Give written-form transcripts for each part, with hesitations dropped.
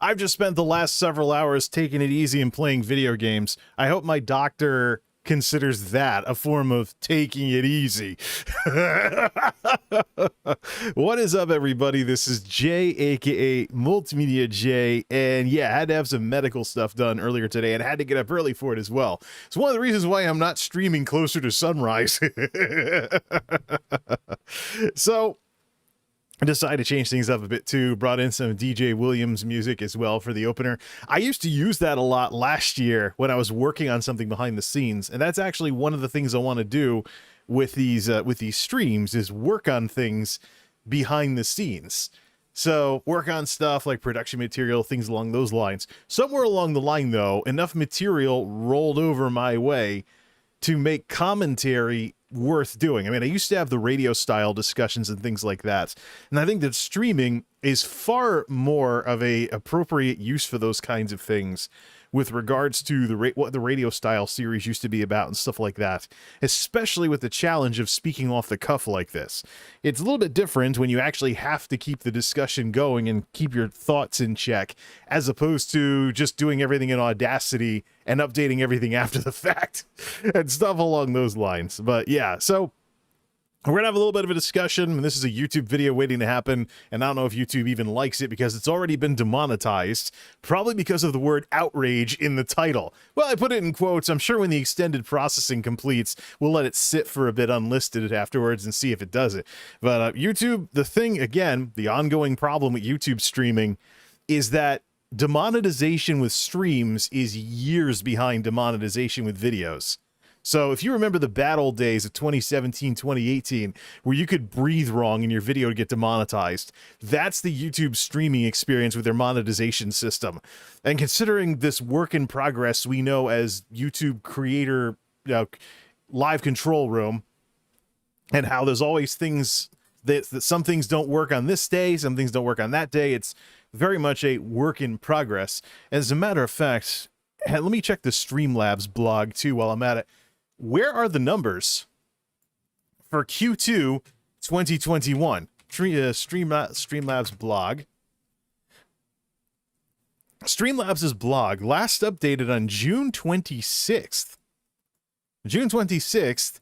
I've just spent the last several hours taking it easy and playing video games. I hope my doctor considers that a form of taking it easy. What is up, everybody? This is Jay, aka MultimediaJay, and yeah, I had to have some medical stuff done earlier today and had to get up early for it as well. It's one of the reasons why I'm not streaming closer to sunrise. So I decided to change things up a bit too, brought in some DJ Williams music as well for the opener. I used to use that a lot last year when I was working on something behind the scenes, and that's actually one of the things I want to do with these streams is work on things behind the scenes. So work on stuff like production material, things along those lines. Somewhere along the line, though, enough material rolled over my way to make commentary worth doing. I mean, I used to have the radio style discussions and things like that, and I think that streaming is far more of a appropriate use for those kinds of things with regards to what the radio style series used to be about and stuff like that, especially with the challenge of speaking off the cuff like this. It's a little bit different when you actually have to keep the discussion going and keep your thoughts in check, as opposed to just doing everything in Audacity and updating everything after the fact and stuff along those lines. But yeah, so we're going to have a little bit of a discussion, and this is a YouTube video waiting to happen, and I don't know if YouTube even likes it because it's already been demonetized, probably because of the word outrage in the title. Well, I put it in quotes. I'm sure when the extended processing completes, we'll let it sit for a bit unlisted afterwards and see if it does it. But YouTube, the thing, again, the ongoing problem with YouTube streaming is that demonetization with streams is years behind demonetization with videos. So if you remember the bad old days of 2017, 2018, where you could breathe wrong in your video to get demonetized, that's the YouTube streaming experience with their monetization system. And considering this work in progress we know as YouTube creator live control room, and how there's always things that some things don't work on this day, some things don't work on that day, it's very much a work in progress. As a matter of fact, let me check the Streamlabs blog too while I'm at it. Where are the numbers for Q2 2021? Streamlabs blog. Streamlabs' blog last updated on June 26th. June 26th,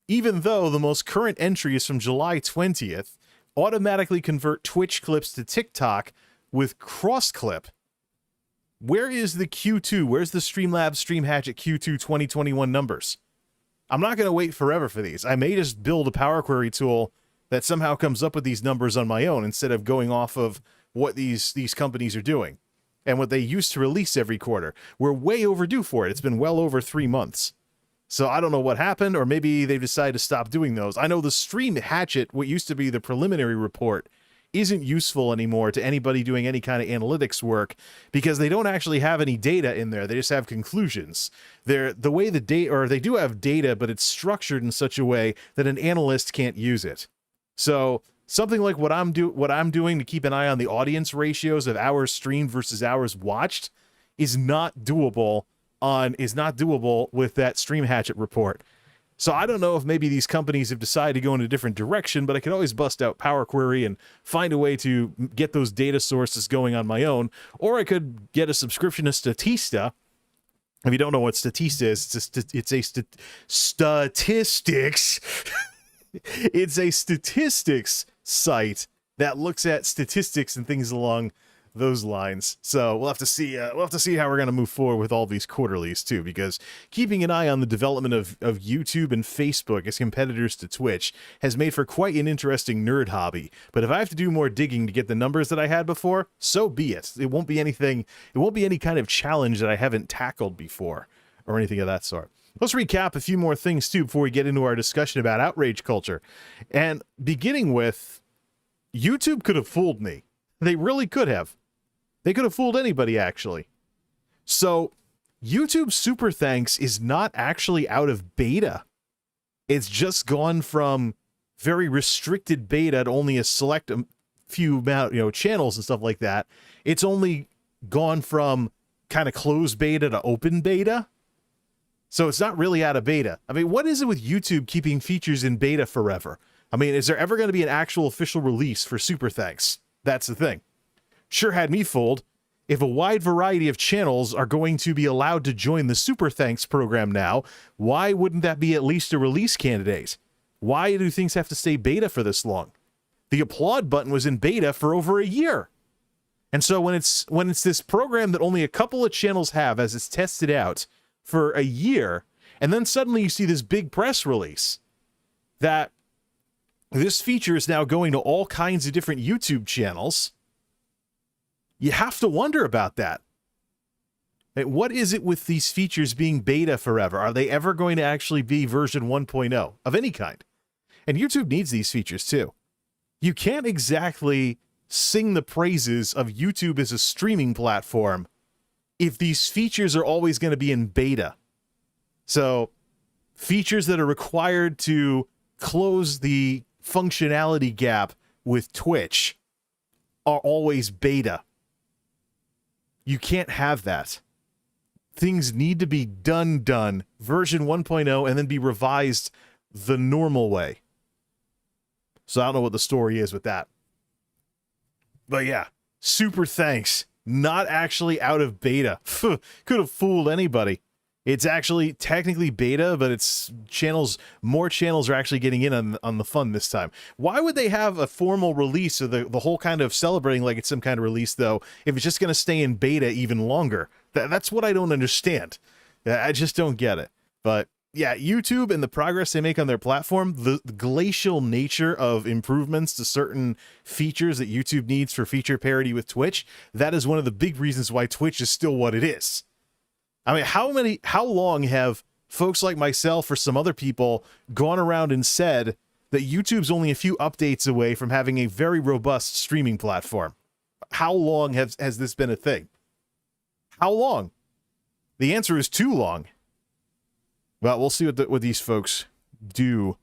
even though the most current entry is from July 20th, automatically convert Twitch clips to TikTok with cross-clip. Where is the Q2? Where's the Streamlabs Stream Hatchet Q2 2021 numbers? I'm not going to wait forever for these. I may just build a Power Query tool that somehow comes up with these numbers on my own instead of going off of what these companies are doing and what they used to release every quarter. We're way overdue for it. It's been well over 3 months. So I don't know what happened, or maybe they've decided to stop doing those. I know the Stream Hatchet, what used to be the preliminary report, isn't useful anymore to anybody doing any kind of analytics work because they don't actually have any data in there. They just have conclusions. The way the data, or they do have data, but it's structured in such a way that an analyst can't use it. So something like what I'm doing to keep an eye on the audience ratios of hours streamed versus hours watched is not doable with that Stream Hatchet report. So I don't know if maybe these companies have decided to go in a different direction, but I could always bust out Power Query and find a way to get those data sources going on my own. Or I could get a subscription to Statista. If you don't know what Statista is, it's a statistics. It's a statistics site that looks at statistics and things along those lines. So we'll have to see how we're going to move forward with all these quarterlies too, because keeping an eye on the development of YouTube and Facebook as competitors to Twitch has made for quite an interesting nerd hobby. But if I have to do more digging to get the numbers that I had before, so be it. It won't be any kind of challenge that I haven't tackled before or anything of that sort. Let's recap a few more things too before we get into our discussion about outrage culture. And beginning with, YouTube could have fooled me. They really could have. They could have fooled anybody, actually. So, YouTube Super Thanks is not actually out of beta. It's just gone from very restricted beta to only a select few amount, channels and stuff like that. It's only gone from kind of closed beta to open beta. So it's not really out of beta. I mean, what is it with YouTube keeping features in beta forever? I mean, is there ever going to be an actual official release for Super Thanks? That's the thing. Sure had me fooled. If a wide variety of channels are going to be allowed to join the Super Thanks program now, why wouldn't that be at least a release candidate? Why do things have to stay beta for this long? The applaud button was in beta for over a year. And so when it's this program that only a couple of channels have as it's tested out for a year, and then suddenly you see this big press release that this feature is now going to all kinds of different YouTube channels, you have to wonder about that. What is it with these features being beta forever? Are they ever going to actually be version 1.0 of any kind? And YouTube needs these features too. You can't exactly sing the praises of YouTube as a streaming platform if these features are always going to be in beta. So features that are required to close the functionality gap with Twitch are always beta. You can't have that. Things need to be done, version 1.0, and then be revised the normal way. So I don't know what the story is with that. But yeah, Super Thanks, not actually out of beta. Could have fooled anybody. It's actually technically beta, but it's more channels are actually getting in on the fun this time. Why would they have a formal release of the whole kind of celebrating like it's some kind of release, though, if it's just going to stay in beta even longer? That's what I don't understand. I just don't get it. But yeah, YouTube and the progress they make on their platform, the glacial nature of improvements to certain features that YouTube needs for feature parity with Twitch, that is one of the big reasons why Twitch is still what it is. I mean, how long have folks like myself or some other people gone around and said that YouTube's only a few updates away from having a very robust streaming platform? How long has this been a thing? How long? The answer is too long. Well, we'll see what these folks do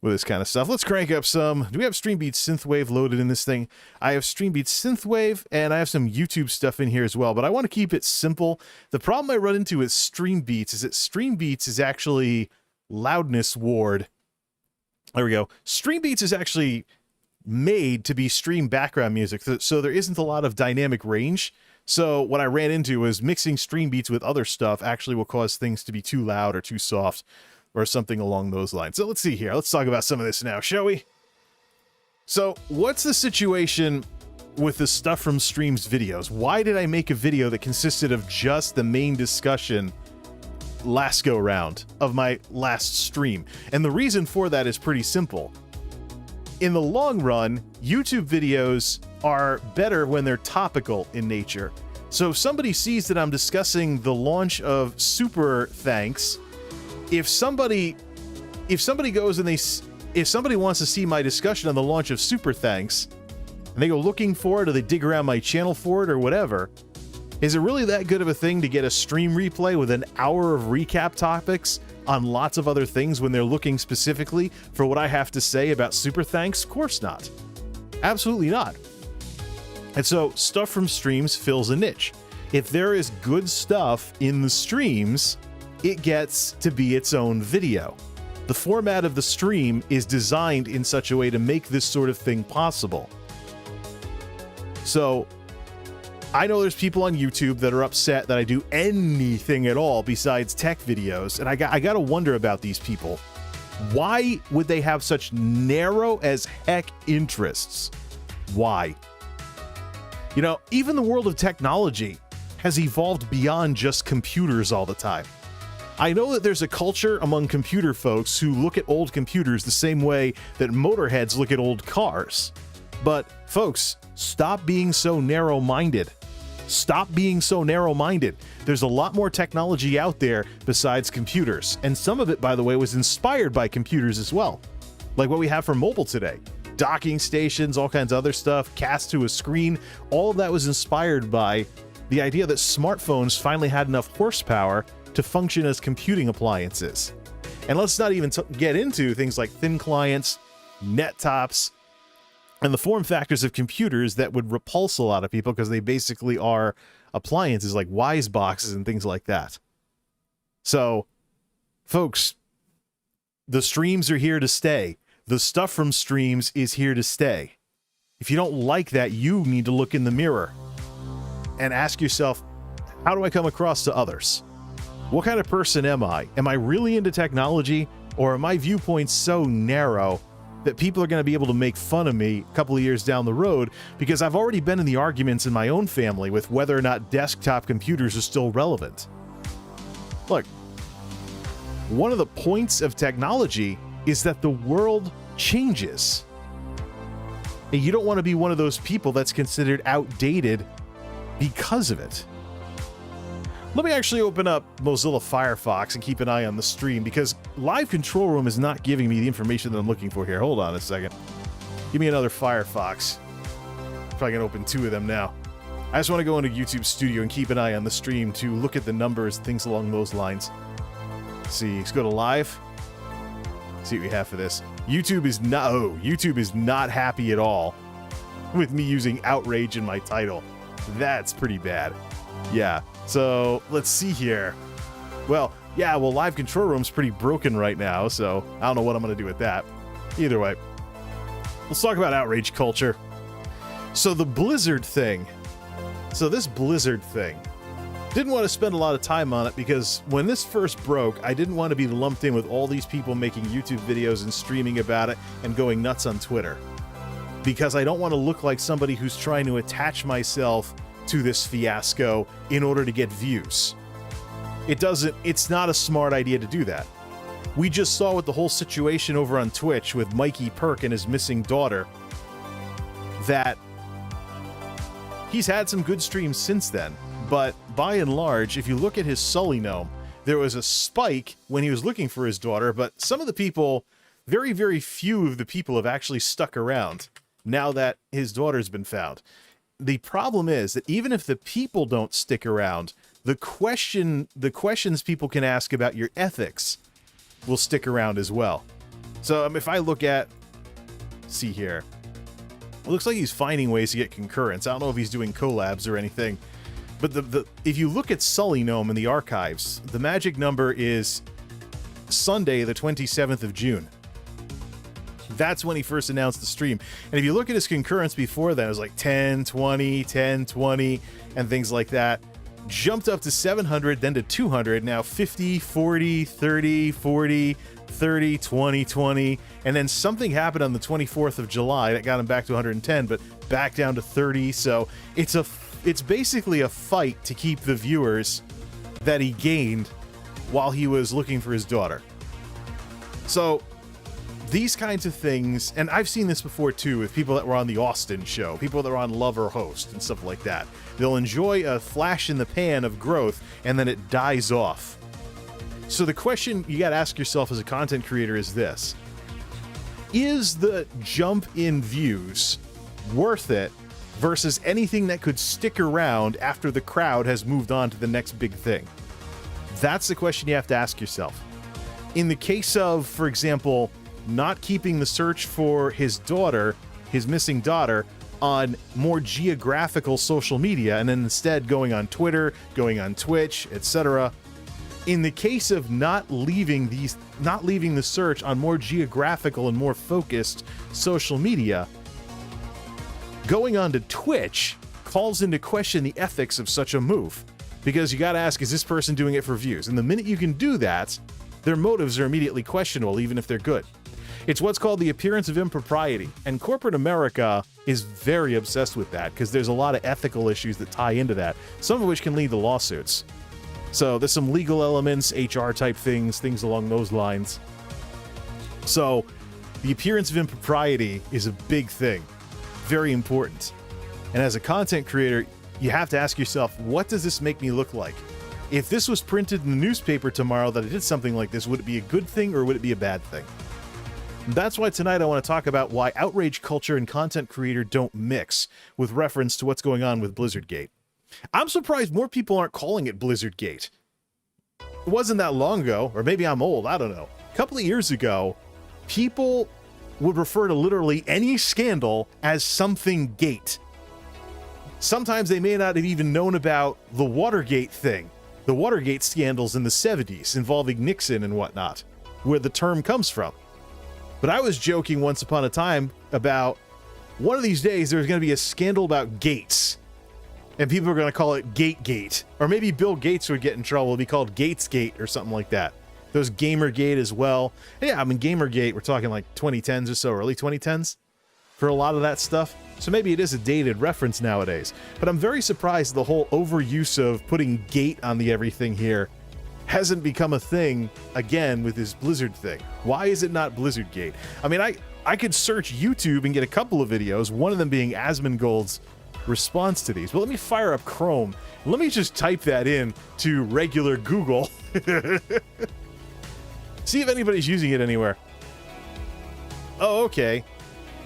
with this kind of stuff. Let's crank up some. Do we have Streambeats Synthwave loaded in this thing? I have Streambeats Synthwave, and I have some YouTube stuff in here as well, but I want to keep it simple. The problem I run into with Streambeats is that Streambeats is actually loudness ward. There we go. Streambeats is actually made to be stream background music, so there isn't a lot of dynamic range. So what I ran into was mixing Streambeats with other stuff actually will cause things to be too loud or too soft, or something along those lines. So let's see here. Let's talk about some of this now, shall we? So what's the situation with the stuff from Stream's videos? Why did I make a video that consisted of just the main discussion last go round of my last stream? And the reason for that is pretty simple. In the long run, YouTube videos are better when they're topical in nature. So if somebody sees that I'm discussing the launch of Super Thanks, if somebody goes and if somebody wants to see my discussion on the launch of Super Thanks, and they go looking for it, or they dig around my channel for it, or whatever, is it really that good of a thing to get a stream replay with an hour of recap topics on lots of other things when they're looking specifically for what I have to say about Super Thanks? Of course not. Absolutely not. And so stuff from streams fills a niche. If there is good stuff in the streams, it gets to be its own video. The format of the stream is designed in such a way to make this sort of thing possible. So I know there's people on YouTube that are upset that I do anything at all besides tech videos, and I got to wonder about these people. Why would they have such narrow as heck interests? Why? You know, even the world of technology has evolved beyond just computers all the time. I know that there's a culture among computer folks who look at old computers the same way that motorheads look at old cars. But folks, stop being so narrow-minded. Stop being so narrow-minded. There's a lot more technology out there besides computers. And some of it, by the way, was inspired by computers as well. Like what we have for mobile today. Docking stations, all kinds of other stuff, cast to a screen. All of that was inspired by the idea that smartphones finally had enough horsepower to function as computing appliances. And let's not even get into things like thin clients, net tops, and the form factors of computers that would repulse a lot of people because they basically are appliances like Wise boxes and things like that. So, folks, the streams are here to stay. The stuff from streams is here to stay. If you don't like that, you need to look in the mirror. and ask yourself, how do I come across to others? What kind of person am I? Am I really into technology, or are my viewpoints so narrow that people are going to be able to make fun of me a couple of years down the road because I've already been in the arguments in my own family with whether or not desktop computers are still relevant? Look, one of the points of technology is that the world changes. And you don't want to be one of those people that's considered outdated because of it. Let me actually open up Mozilla Firefox and keep an eye on the stream, because Live Control Room is not giving me the information that I'm looking for here. Hold on a second. Give me another Firefox. Probably gonna open 2 of them now. I just want to go into YouTube Studio and keep an eye on the stream to look at the numbers, things along those lines. Let's see, let's go to live. See what we have for this. YouTube is not happy at all with me using Outrage in my title. That's pretty bad. Yeah, so let's see here. Well, Live Control Room's pretty broken right now, so I don't know what I'm going to do with that. Either way, let's talk about outrage culture. So the Blizzard thing. So this Blizzard thing. Didn't want to spend a lot of time on it because when this first broke, I didn't want to be lumped in with all these people making YouTube videos and streaming about it and going nuts on Twitter. Because I don't want to look like somebody who's trying to attach myself to this fiasco in order to get views. It's not a smart idea to do that. We just saw with the whole situation over on Twitch with Mikey Perk and his missing daughter that he's had some good streams since then, but by and large, if you look at his Sully Gnome, there was a spike when he was looking for his daughter, but some of the people, very, very few of the people have actually stuck around now that his daughter's been found. The problem is that even if the people don't stick around, the questions people can ask about your ethics will stick around as well. So if I look at, see here, it looks like he's finding ways to get concurrence. I don't know if he's doing collabs or anything, but if you look at Sully Gnome in the archives, the magic number is Sunday, the 27th of June. That's when he first announced the stream. And if you look at his concurrence before that, it was like 10, 20, 10, 20, and things like that. Jumped up to 700, then to 200, now 50, 40, 30, 40, 30, 20, 20, and then something happened on the 24th of July that got him back to 110, but back down to 30. So it's basically a fight to keep the viewers that he gained while he was looking for his daughter. So these kinds of things, and I've seen this before too with people that were on the Austin show, people that were on Love or Host and stuff like that. They'll enjoy a flash in the pan of growth and then it dies off. So the question you got to ask yourself as a content creator is this: is the jump in views worth it versus anything that could stick around after the crowd has moved on to the next big thing? That's the question you have to ask yourself. In the case of, for example, not keeping the search for his daughter, his missing daughter, on more geographical social media, and then instead going on Twitter, going on Twitch, etc. In the case of not leaving the search on more geographical and more focused social media, going on to Twitch calls into question the ethics of such a move. Because you got to ask, is this person doing it for views? And the minute you can do that, their motives are immediately questionable, even if they're good. It's what's called the appearance of impropriety, and corporate America is very obsessed with that because there's a lot of ethical issues that tie into that, some of which can lead to lawsuits. So there's some legal elements, HR type things along those lines. So the appearance of impropriety is a big thing, very important. And as a content creator, you have to ask yourself, what does this make me look like? If this was printed in the newspaper tomorrow that I did something like this, would it be a good thing or would it be a bad thing? That's why tonight I want to talk about why outrage culture and content creator don't mix, with reference to what's going on with Blizzardgate. I'm surprised more people aren't calling it Blizzardgate. It wasn't that long ago, or maybe I'm old, I don't know. A couple of years ago, people would refer to literally any scandal as something gate. Sometimes they may not have even known about the Watergate thing, the Watergate scandals in the 70s involving Nixon and whatnot, where the term comes from. But I was joking once upon a time about one of these days there's going to be a scandal about gates. And people are going to call it Gate. Or maybe Bill Gates would get in trouble. It'd be called Gatesgate or something like that. There's Gamergate as well. Yeah, I mean, Gamergate, we're talking like 2010s or so, early 2010s for a lot of that stuff. So maybe it is a dated reference nowadays. But I'm very surprised the whole overuse of putting gate on the everything here hasn't become a thing again with this Blizzard thing. Why is it not Blizzardgate? I mean, I could search YouTube and get a couple of videos, one of them being Asmongold's response to these. But let me fire up Chrome. Let me just type that in to regular Google. See if anybody's using it anywhere. Oh, okay.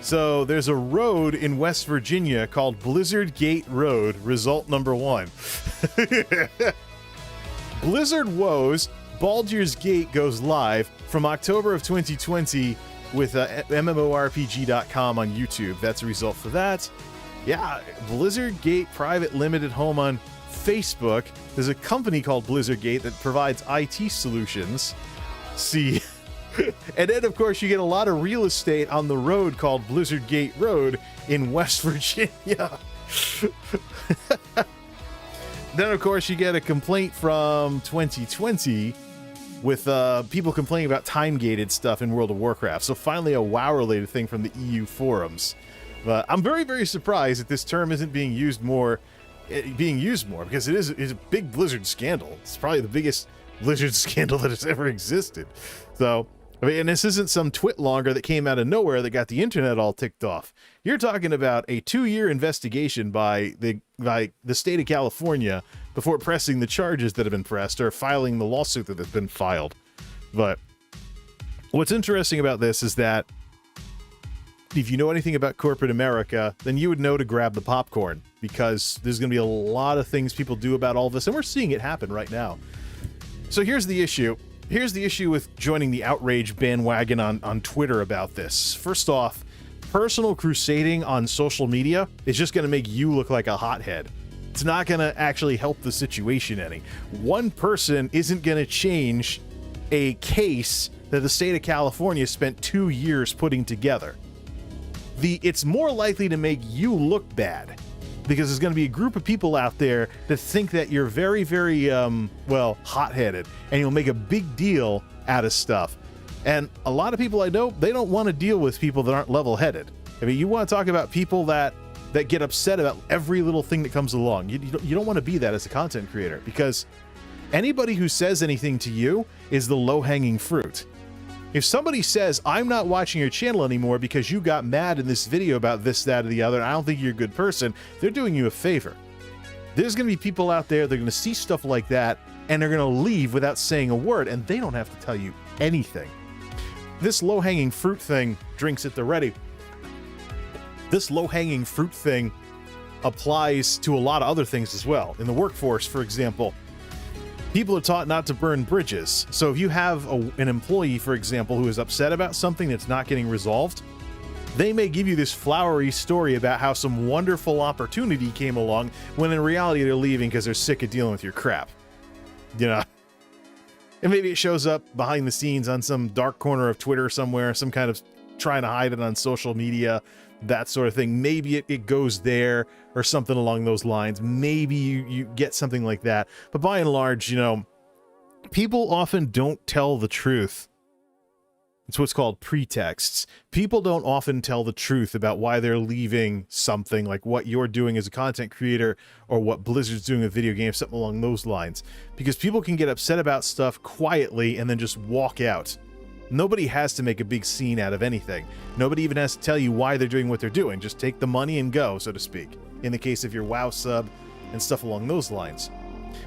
So there's a road in West Virginia called Blizzardgate Road, result number 1. Blizzard woes, Baldur's Gate goes live from October of 2020 with MMORPG.com on YouTube. That's a result for that. Yeah, Blizzardgate private limited home on Facebook. There's a company called Blizzardgate that provides IT solutions. See, and then of course you get a lot of real estate on the road called Blizzardgate Road in West Virginia. Then of course you get a complaint from 2020 with people complaining about time-gated stuff in World of Warcraft. So finally a WoW-related thing from the EU forums. But I'm very, very surprised that this term isn't being used more, because it is a big Blizzard scandal. It's probably the biggest Blizzard scandal that has ever existed. So, I mean, and this isn't some twit-longer that came out of nowhere that got the internet all ticked off. You're talking about a 2-year investigation by the state of California before pressing the charges that have been pressed or filing the lawsuit that has been filed. But what's interesting about this is that if you know anything about corporate America, then you would know to grab the popcorn, because there's going to be a lot of things people do about all this, and we're seeing it happen right now. So here's the issue. Here's the issue with joining the Outrage bandwagon on Twitter about this. First off, personal crusading on social media is just going to make you look like a hothead. It's not going to actually help the situation any. One person isn't going to change a case that the state of California spent 2 years putting together. It's more likely to make you look bad, because there's going to be a group of people out there that think that you're very, very, hot-headed, and you'll make a big deal out of stuff. And a lot of people I know, they don't want to deal with people that aren't level-headed. I mean, you want to talk about people that get upset about every little thing that comes along. You don't want to be that as a content creator, because anybody who says anything to you is the low-hanging fruit. If somebody says, I'm not watching your channel anymore because you got mad in this video about this, that, or the other, and I don't think you're a good person, they're doing you a favor. There's going to be people out there that are going to see stuff like that, and they're going to leave without saying a word, and they don't have to tell you anything. This low-hanging fruit thing, drinks at the ready. This low-hanging fruit thing applies to a lot of other things as well. In the workforce, for example, people are taught not to burn bridges. So if you have an employee, for example, who is upset about something that's not getting resolved, they may give you this flowery story about how some wonderful opportunity came along, when in reality they're leaving because they're sick of dealing with your crap. You know? And maybe it shows up behind the scenes on some dark corner of Twitter somewhere, some kind of trying to hide it on social media, that sort of thing. Maybe it goes there or something along those lines. Maybe you get something like that. But by and large, you know, people often don't tell the truth. It's what's called pretexts. People don't often tell the truth about why they're leaving something, like what you're doing as a content creator or what Blizzard's doing with video games, something along those lines. Because people can get upset about stuff quietly and then just walk out. Nobody has to make a big scene out of anything. Nobody even has to tell you why they're doing what they're doing. Just take the money and go, so to speak, in the case of your WoW sub and stuff along those lines.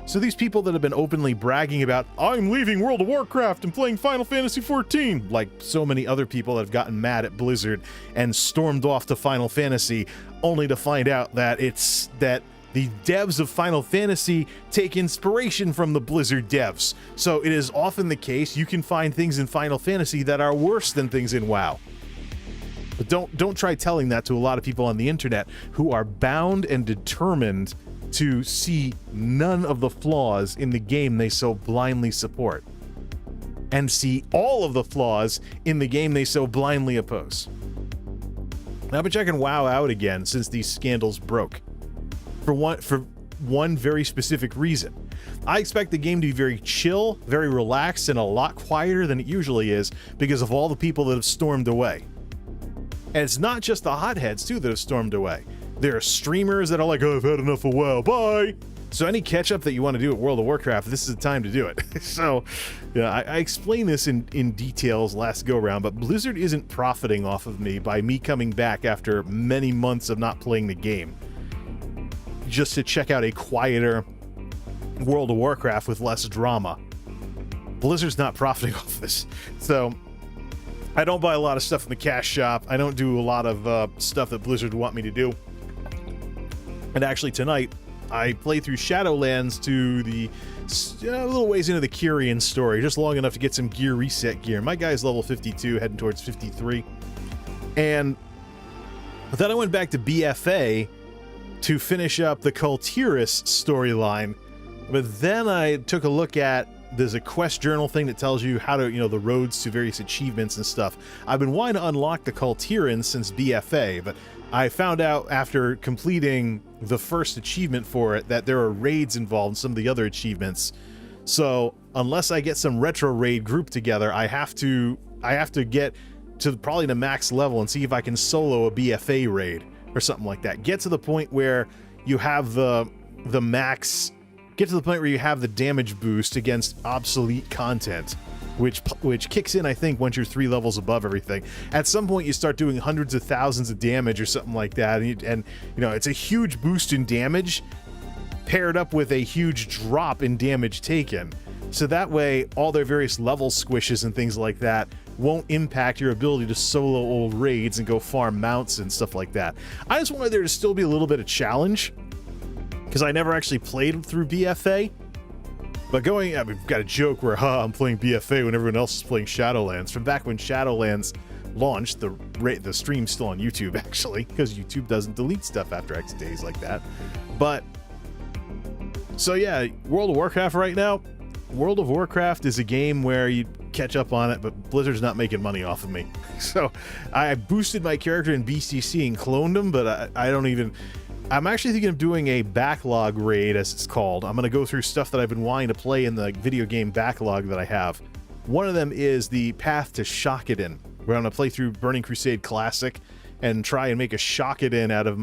So these people that have been openly bragging about, I'm leaving World of Warcraft and playing Final Fantasy XIV, like so many other people that have gotten mad at Blizzard and stormed off to Final Fantasy, only to find out that the devs of Final Fantasy take inspiration from the Blizzard devs. So it is often the case you can find things in Final Fantasy that are worse than things in WoW. But don't try telling that to a lot of people on the internet who are bound and determined to see none of the flaws in the game they so blindly support, and see all of the flaws in the game they so blindly oppose. Now, I've been checking WoW out again since these scandals broke. For one very specific reason. I expect the game to be very chill, very relaxed, and a lot quieter than it usually is because of all the people that have stormed away. And it's not just the hotheads, too, that have stormed away. There are streamers that are like, oh, I've had enough for a while, bye! So any catch-up that you want to do at World of Warcraft, this is the time to do it. So, yeah, I explained this in details last go-around, but Blizzard isn't profiting off of me by me coming back after many months of not playing the game, just to check out a quieter World of Warcraft with less drama. Blizzard's not profiting off this. So, I don't buy a lot of stuff in the cash shop. I don't do a lot of stuff that Blizzard want me to do. And actually tonight, I played through Shadowlands to the a little ways into the Kyrian story, just long enough to get some gear reset gear. My guy's level 52, heading towards 53. And then I went back to BFA to finish up the Kultiris storyline. But then I took a look at, there's a quest journal thing that tells you how to, the roads to various achievements and stuff. I've been wanting to unlock the Kultirans since BFA, but I found out after completing the first achievement for it that there are raids involved in some of the other achievements. So unless I get some retro raid group together, I have to get to probably the max level and see if I can solo a BFA raid or something like that. Get to the point where you have the max. Get to the point where you have the damage boost against obsolete content, which kicks in, I think, once you're 3 levels above everything. At some point, you start doing hundreds of thousands of damage or something like that, and it's a huge boost in damage paired up with a huge drop in damage taken. So that way, all their various level squishes and things like that won't impact your ability to solo old raids and go farm mounts and stuff like that. I just wanted there to still be a little bit of challenge, because I never actually played through BFA. But we've got a joke where, I'm playing BFA when everyone else is playing Shadowlands. From back when Shadowlands launched, the stream's still on YouTube, actually, because YouTube doesn't delete stuff after X days like that. But, so yeah, World of Warcraft right now, World of Warcraft is a game where you catch up on it, but Blizzard's not making money off of me. So, I boosted my character in BCC and cloned him, but I'm actually thinking of doing a backlog raid, as it's called. I'm going to go through stuff that I've been wanting to play in the video game backlog that I have. One of them is the Path to Shokkadan, where I'm going to play through Burning Crusade Classic and try and make a Shokkadan out of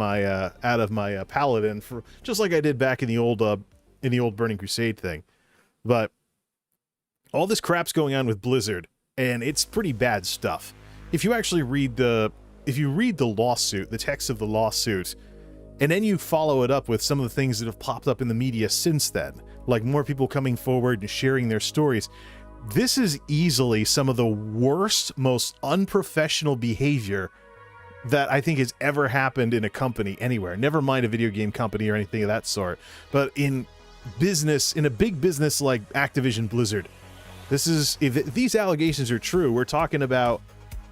my Paladin, for just like I did back in the old Burning Crusade thing. But all this crap's going on with Blizzard, and it's pretty bad stuff. If you actually read the lawsuit, the text of the lawsuit, and then you follow it up with some of the things that have popped up in the media since then, like more people coming forward and sharing their stories. This is easily some of the worst, most unprofessional behavior that I think has ever happened in a company anywhere. Never mind a video game company or anything of that sort. But in business, in a big business like Activision Blizzard, if these allegations are true, we're talking about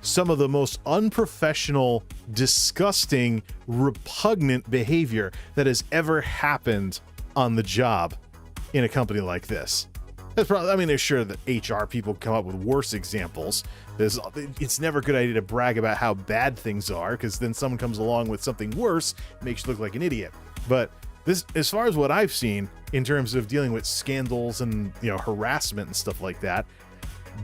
some of the most unprofessional, disgusting, repugnant behavior that has ever happened on the job in a company like this. That's probably, there's sure that HR people come up with worse examples. It's never a good idea to brag about how bad things are, because then someone comes along with something worse, makes you look like an idiot. But this, as far as what I've seen in terms of dealing with scandals and harassment and stuff like that,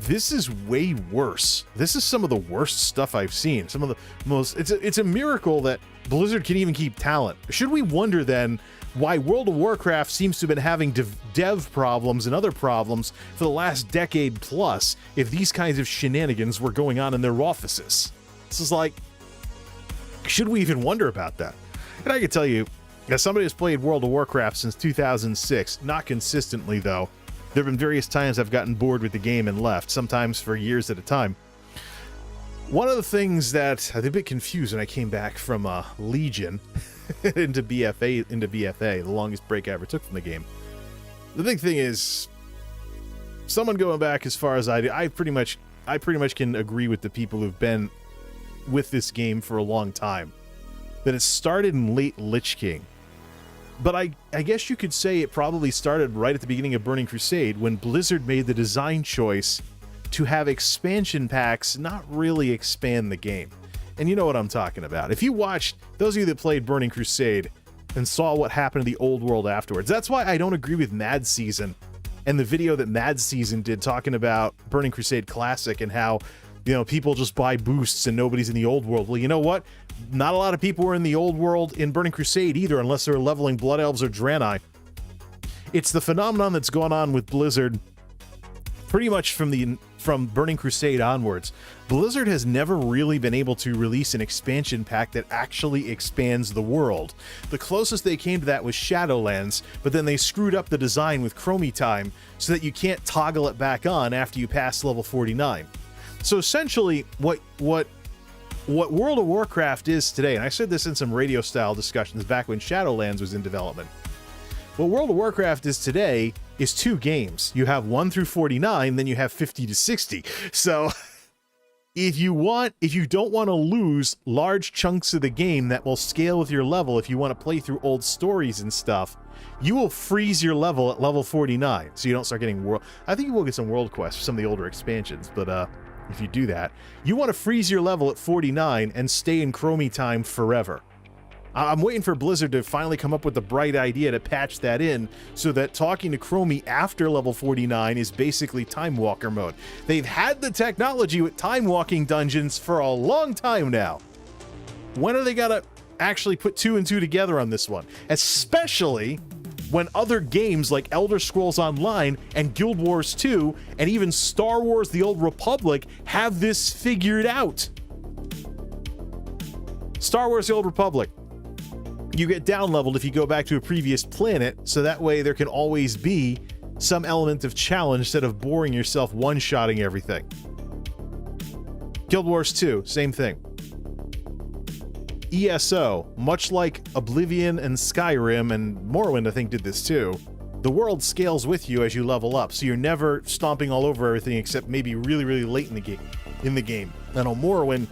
this is way worse. This is some of the worst stuff I've seen. Some of the most. It's a miracle that Blizzard can even keep talent. Should we wonder then why World of Warcraft seems to have been having dev problems and other problems for the last decade plus, if these kinds of shenanigans were going on in their offices? This is like, should we even wonder about that? And I can tell you, as somebody who's played World of Warcraft since 2006, not consistently though, there have been various times I've gotten bored with the game and left, sometimes for years at a time. One of the things that I was a bit confused when I came back from Legion into BFA, the longest break I ever took from the game. The big thing is, someone going back as far as I do, I pretty much can agree with the people who've been with this game for a long time, that it started in late Lich King. But I guess you could say it probably started right at the beginning of Burning Crusade, when Blizzard made the design choice to have expansion packs not really expand the game. And you know what I'm talking about. If you watched, those of you that played Burning Crusade, and saw what happened to the old world afterwards. That's why I don't agree with Mad Season and the video that Mad Season did talking about Burning Crusade Classic and how, you know, people just buy boosts and nobody's in the old world. Well, you know what? Not a lot of people were in the old world in Burning Crusade either, unless they're leveling Blood Elves or Draenei. It's the phenomenon that's gone on with Blizzard pretty much from Burning Crusade onwards. Blizzard has never really been able to release an expansion pack that actually expands the world. The closest they came to that was Shadowlands, but then they screwed up the design with Chromie Time so that you can't toggle it back on after you pass level 49. So essentially, what World of Warcraft is today, and I said this in some radio-style discussions back when Shadowlands was in development, what World of Warcraft is today is 2 games. You have 1 through 49, then you have 50 to 60. So if you don't want to lose large chunks of the game that will scale with your level, if you want to play through old stories and stuff, you will freeze your level at level 49. So you don't start getting world. I think you will get some world quests for some of the older expansions, but if you do that, you want to freeze your level at 49 and stay in Chromie Time forever. I'm waiting for Blizzard to finally come up with the bright idea to patch that in so that talking to Chromie after level 49 is basically Time Walker mode. They've had the technology with Time Walking dungeons for a long time now. When are they gonna actually put 2 and 2 together on this one? Especially when other games like Elder Scrolls Online and Guild Wars 2 and even Star Wars The Old Republic have this figured out. Star Wars The Old Republic. You get down leveled if you go back to a previous planet, so that way there can always be some element of challenge instead of boring yourself one-shotting everything. Guild Wars 2, same thing. ESO, much like Oblivion and Skyrim, and Morrowind I think did this too, the world scales with you as you level up, so you're never stomping all over everything except maybe really, really late in the game. I know Morrowind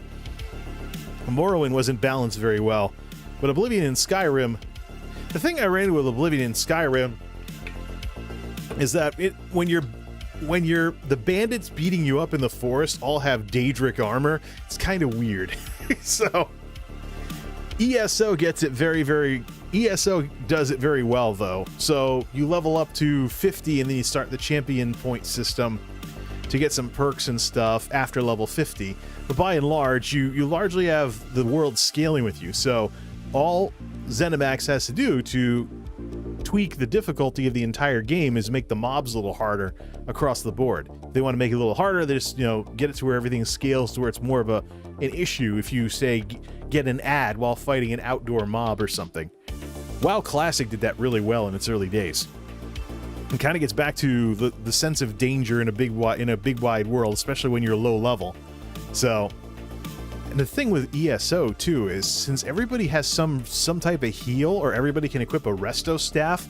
wasn't balanced very well. But Oblivion and Skyrim, the thing I ran into with Oblivion and Skyrim is that when the bandits beating you up in the forest all have Daedric armor, it's kind of weird. So ESO gets it ESO does it very well though. So you level up to 50 and then you start the champion point system to get some perks and stuff after level 50. But by and large, you largely have the world scaling with you. So all ZeniMax has to do to tweak the difficulty of the entire game is make the mobs a little harder across the board. If they want to make it a little harder, they just, get it to where everything scales to where it's more of an issue if you, say, get an ad while fighting an outdoor mob or something. WoW Classic did that really well in its early days. It kind of gets back to the sense of danger in a big wide world, especially when you're low level. So, and the thing with ESO too is since everybody has some type of heal, or everybody can equip a resto staff,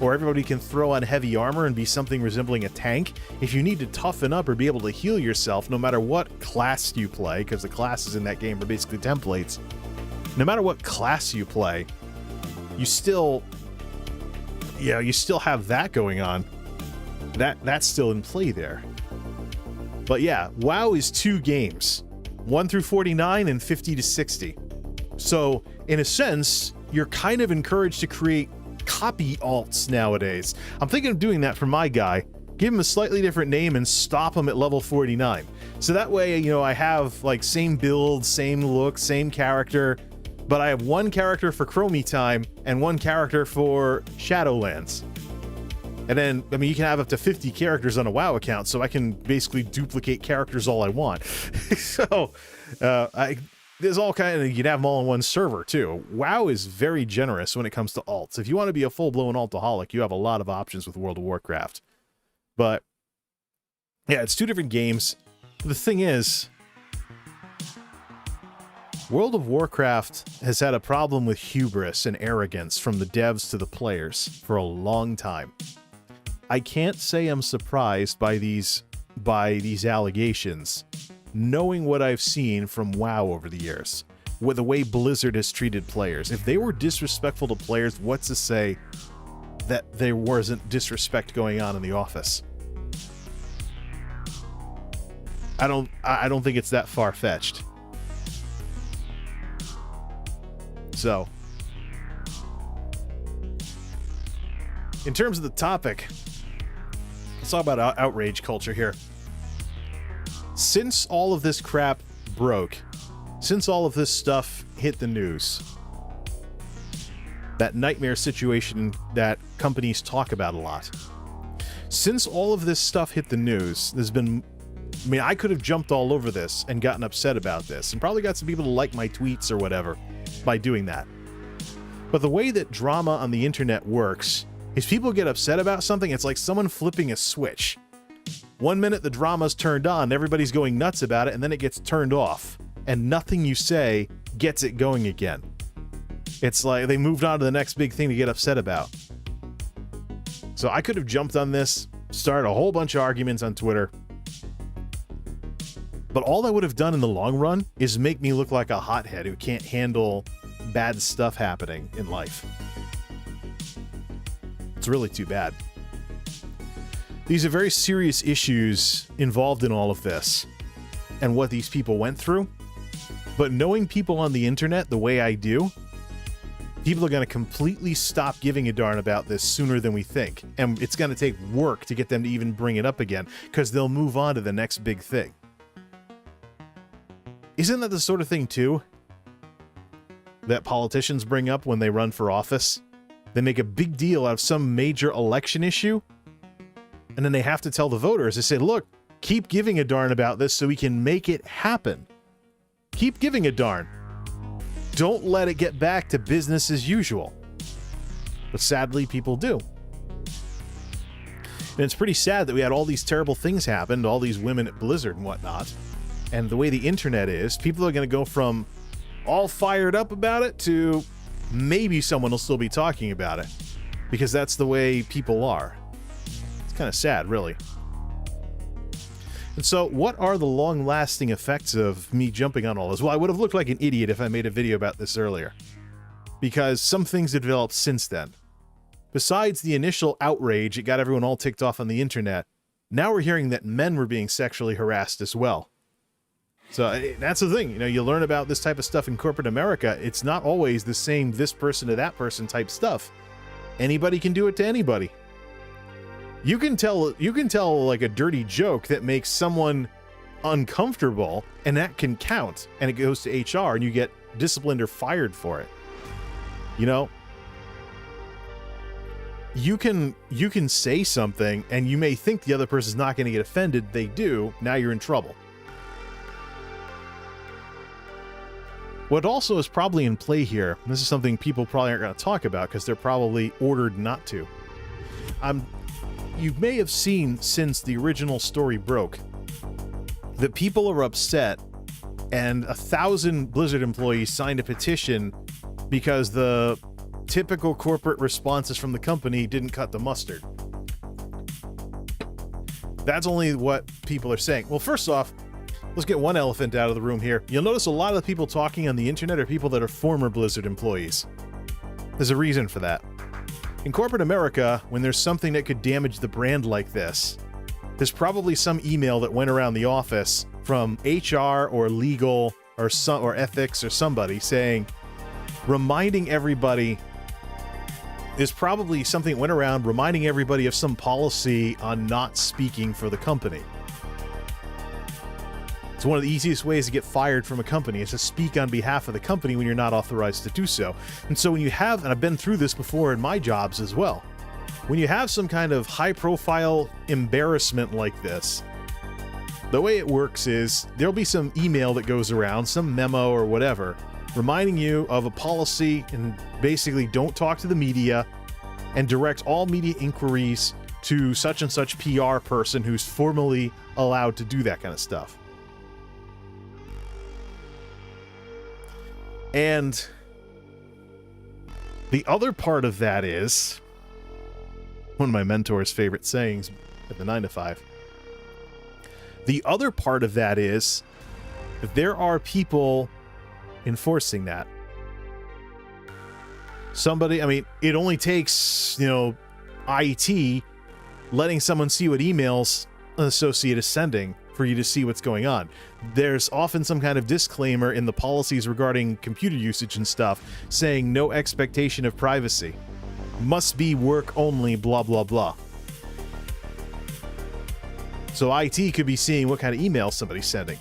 or everybody can throw on heavy armor and be something resembling a tank, if you need to toughen up or be able to heal yourself, no matter what class you play, because the classes in that game are basically templates, no matter what class you play, you still have that going on. That's still in play there. But yeah, WoW is 2 games. 1 through 49 and 50 to 60. So, in a sense, you're kind of encouraged to create copy alts nowadays. I'm thinking of doing that for my guy. Give him a slightly different name and stop him at level 49. So that way, I have like same build, same look, same character, but I have 1 character for Chromie Time and 1 character for Shadowlands. And then, you can have up to 50 characters on a WoW account, so I can basically duplicate characters all I want. So, there's all kind of, you can have them all on one server, too. WoW is very generous when it comes to alts. If you want to be a full-blown altaholic, you have a lot of options with World of Warcraft. But, yeah, it's 2 different games. The thing is, World of Warcraft has had a problem with hubris and arrogance from the devs to the players for a long time. I can't say I'm surprised by these allegations, knowing what I've seen from WoW over the years, with the way Blizzard has treated players. If they were disrespectful to players, what's to say that there wasn't disrespect going on in the office? I don't think it's that far-fetched. So, in terms of the topic, let's talk about outrage culture here. Since all of this crap broke, since all of this stuff hit the news, that nightmare situation that companies talk about a lot, since all of this stuff hit the news, there's been, I mean, I could have jumped all over this and gotten upset about this and probably got some people to like my tweets or whatever by doing that. But the way that drama on the internet works is people get upset about something. It's like someone flipping a switch. 1 minute the drama's turned on, everybody's going nuts about it, and then it gets turned off, and nothing you say gets it going again. It's like they moved on to the next big thing to get upset about. So I could have jumped on this, started a whole bunch of arguments on Twitter, but all that would have done in the long run is make me look like a hothead who can't handle bad stuff happening in life. It's really too bad. These are very serious issues involved in all of this and what these people went through. But knowing people on the internet the way I do, people are going to completely stop giving a darn about this sooner than we think. And it's going to take work to get them to even bring it up again because they'll move on to the next big thing. Isn't that the sort of thing, too, that politicians bring up when they run for office? They make a big deal out of some major election issue, and then they have to tell the voters, they say, look, keep giving a darn about this so we can make it happen. Keep giving a darn. Don't let it get back to business as usual. But sadly, people do. And it's pretty sad that we had all these terrible things happen to all these women at Blizzard and whatnot. And the way the internet is, people are going to go from all fired up about it to maybe someone will still be talking about it. Because that's the way people are. It's kind of sad, really. And so, what are the long-lasting effects of me jumping on all this? Well, I would have looked like an idiot if I made a video about this earlier. Because some things have developed since then. Besides the initial outrage, it got everyone all ticked off on the internet. Now we're hearing that men were being sexually harassed as well. So that's the thing, you know, you learn about this type of stuff in corporate America. It's not always the same this person to that person type stuff. Anybody can do it to anybody. You can tell like a dirty joke that makes someone uncomfortable, and that can count, and it goes to HR, and you get disciplined or fired for it. You know, you can say something, and you may think the other person's not going to get offended. They do. Now you're in trouble. What also is probably in play here, and this is something people probably aren't going to talk about because they're probably ordered not to. You may have seen since the original story broke that people are upset, and 1,000 Blizzard employees signed a petition because the typical corporate responses from the company didn't cut the mustard. That's only what people are saying. Well, first off, let's get one elephant out of the room here. You'll notice a lot of the people talking on the internet are people that are former Blizzard employees. There's a reason for that. In corporate America, when there's something that could damage the brand like this, there's probably some email that went around the office from HR or legal or ethics or somebody saying, reminding everybody. There's probably something that went around reminding everybody of some policy on not speaking for the company. It's one of the easiest ways to get fired from a company is to speak on behalf of the company when you're not authorized to do so. And so when you have, and I've been through this before in my jobs as well, when you have some kind of high-profile embarrassment like this, the way it works is there'll be some email that goes around, some memo or whatever, reminding you of a policy and basically don't talk to the media and direct all media inquiries to such and such PR person who's formally allowed to do that kind of stuff. And the other part of that is one of my mentor's favorite sayings at the 9 to 5. The other part of that is that there are people enforcing that. Somebody, I mean, it only takes, IT letting someone see what emails an associate is sending for you to see what's going on. There's often some kind of disclaimer in the policies regarding computer usage and stuff saying no expectation of privacy. must be work only, blah, blah, blah. So IT could be seeing what kind of email somebody's sending.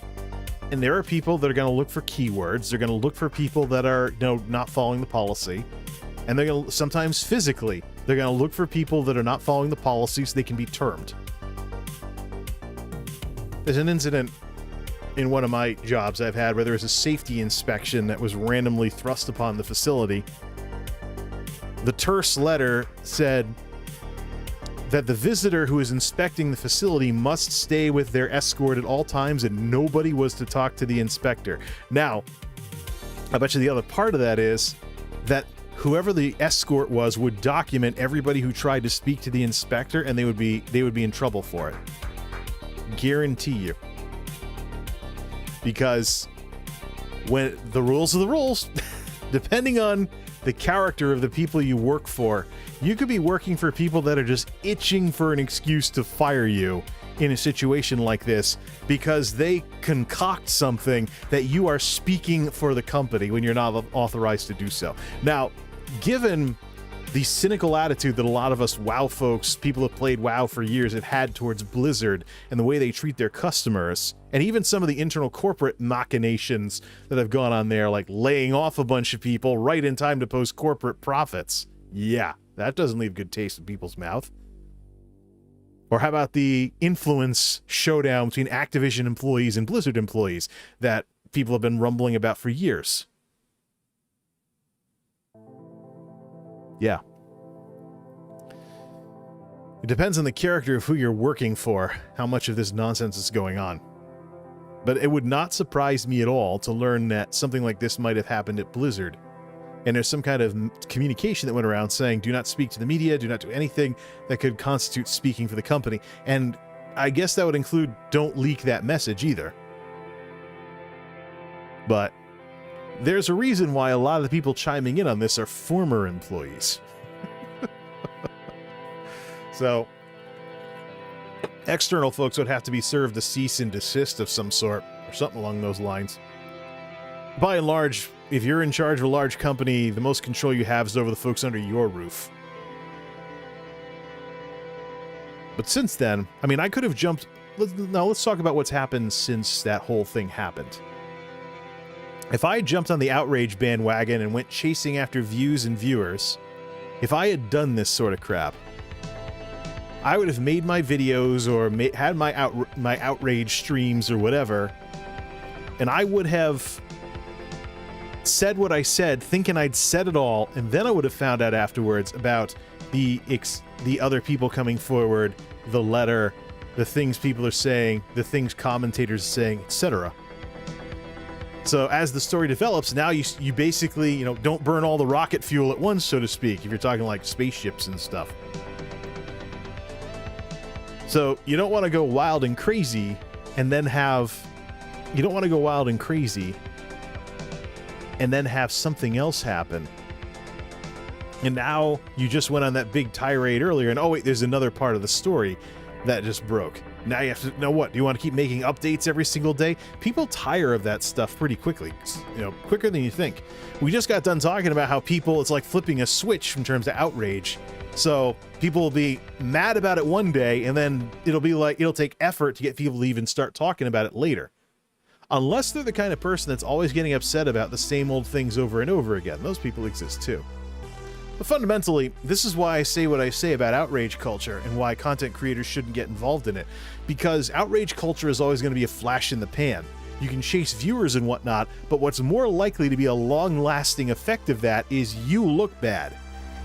And there are people that are going to look for keywords. They're going to look for people that are, not following the policy. And they're going to, sometimes physically, they're going to look for people that are not following the policy so they can be termed. There's an incident in one of my jobs I've had where there was a safety inspection that was randomly thrust upon the facility. The terse letter said that the visitor who is inspecting the facility must stay with their escort at all times and nobody was to talk to the inspector. Now, I bet you the other part of that is that whoever the escort was would document everybody who tried to speak to the inspector, and they would be in trouble for it. Guarantee you. Because when the rules are the rules, depending on the character of the people you work for, you could be working for people that are just itching for an excuse to fire you in a situation like this because they concoct something that you are speaking for the company when you're not authorized to do so. Now, given the cynical attitude that a lot of us WoW folks, people who have played WoW for years, have had towards Blizzard and the way they treat their customers, and even some of the internal corporate machinations that have gone on there, like laying off a bunch of people right in time to post corporate profits. Yeah, that doesn't leave good taste in people's mouth. Or how about the influence showdown between Activision employees and Blizzard employees that people have been rumbling about for years? Yeah. It depends on the character of who you're working for, how much of this nonsense is going on. But it would not surprise me at all to learn that something like this might have happened at Blizzard. And there's some kind of communication that went around saying, do not speak to the media, do not do anything that could constitute speaking for the company. And I guess that would include don't leak that message either. But there's a reason why a lot of the people chiming in on this are former employees. So, external folks would have to be served a cease and desist of some sort, or something along those lines. By and large, if you're in charge of a large company, the most control you have is over the folks under your roof. But since then, I mean, I could have jumped... Now, let's talk about what's happened since that whole thing happened. If I had jumped on the Outrage bandwagon and went chasing after views and viewers, if I had done this sort of crap, I would have made my videos or had my Outrage streams or whatever, and I would have said what I said, thinking I'd said it all, and then I would have found out afterwards about the other people coming forward, the letter, the things people are saying, the things commentators are saying, etc. So as the story develops, now you basically, don't burn all the rocket fuel at once, so to speak, if you're talking like spaceships and stuff. So you don't want to go wild and crazy and then have... You don't want to go wild and crazy and then have something else happen. And now you just went on that big tirade earlier and, oh wait, there's another part of the story that just broke. Now you have to know what? Do you want to keep making updates every single day? People tire of that stuff pretty quickly, quicker than you think. We just got done talking about how people, it's like flipping a switch in terms of outrage. So people will be mad about it one day, and then it'll take effort to get people to even start talking about it later. Unless they're the kind of person that's always getting upset about the same old things over and over again. Those people exist too. But fundamentally, this is why I say what I say about outrage culture and why content creators shouldn't get involved in it. Because outrage culture is always going to be a flash in the pan. You can chase viewers and whatnot, but what's more likely to be a long-lasting effect of that is you look bad.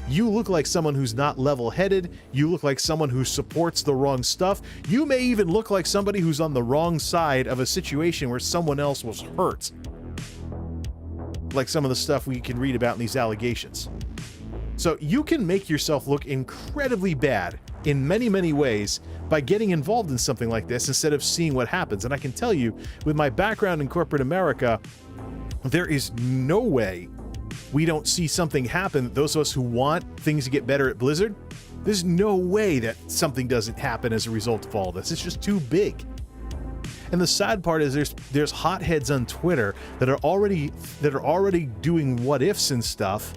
You look like someone who's not level-headed. You look like someone who supports the wrong stuff. You may even look like somebody who's on the wrong side of a situation where someone else was hurt. Like some of the stuff we can read about in these allegations. So you can make yourself look incredibly bad in many, many ways by getting involved in something like this instead of seeing what happens. And I can tell you, with my background in corporate America, there is no way we don't see something happen. Those of us who want things to get better at Blizzard, there's no way that something doesn't happen as a result of all this. It's just too big. And the sad part is there's hotheads on Twitter that are already doing what ifs and stuff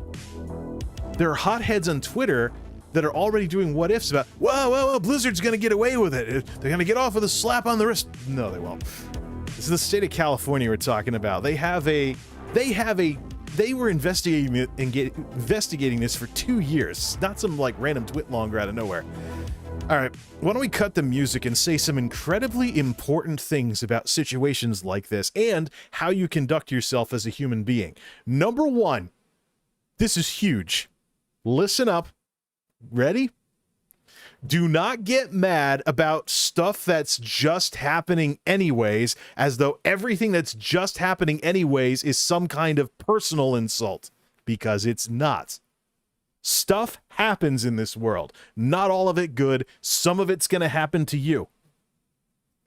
There are hotheads on Twitter that are already doing what ifs about, whoa, Blizzard's going to get away with it. They're going to get off with a slap on the wrist. No, they won't. This is the state of California we're talking about. They were investigating this for 2 years, not some like random twitlonger out of nowhere. All right, why don't we cut the music and say some incredibly important things about situations like this and how you conduct yourself as a human being. Number one, this is huge. Listen up. Ready? Do not get mad about stuff that's just happening anyways, as though everything that's just happening anyways is some kind of personal insult, because it's not. Stuff happens in this world. Not all of it good. Some of it's going to happen to you.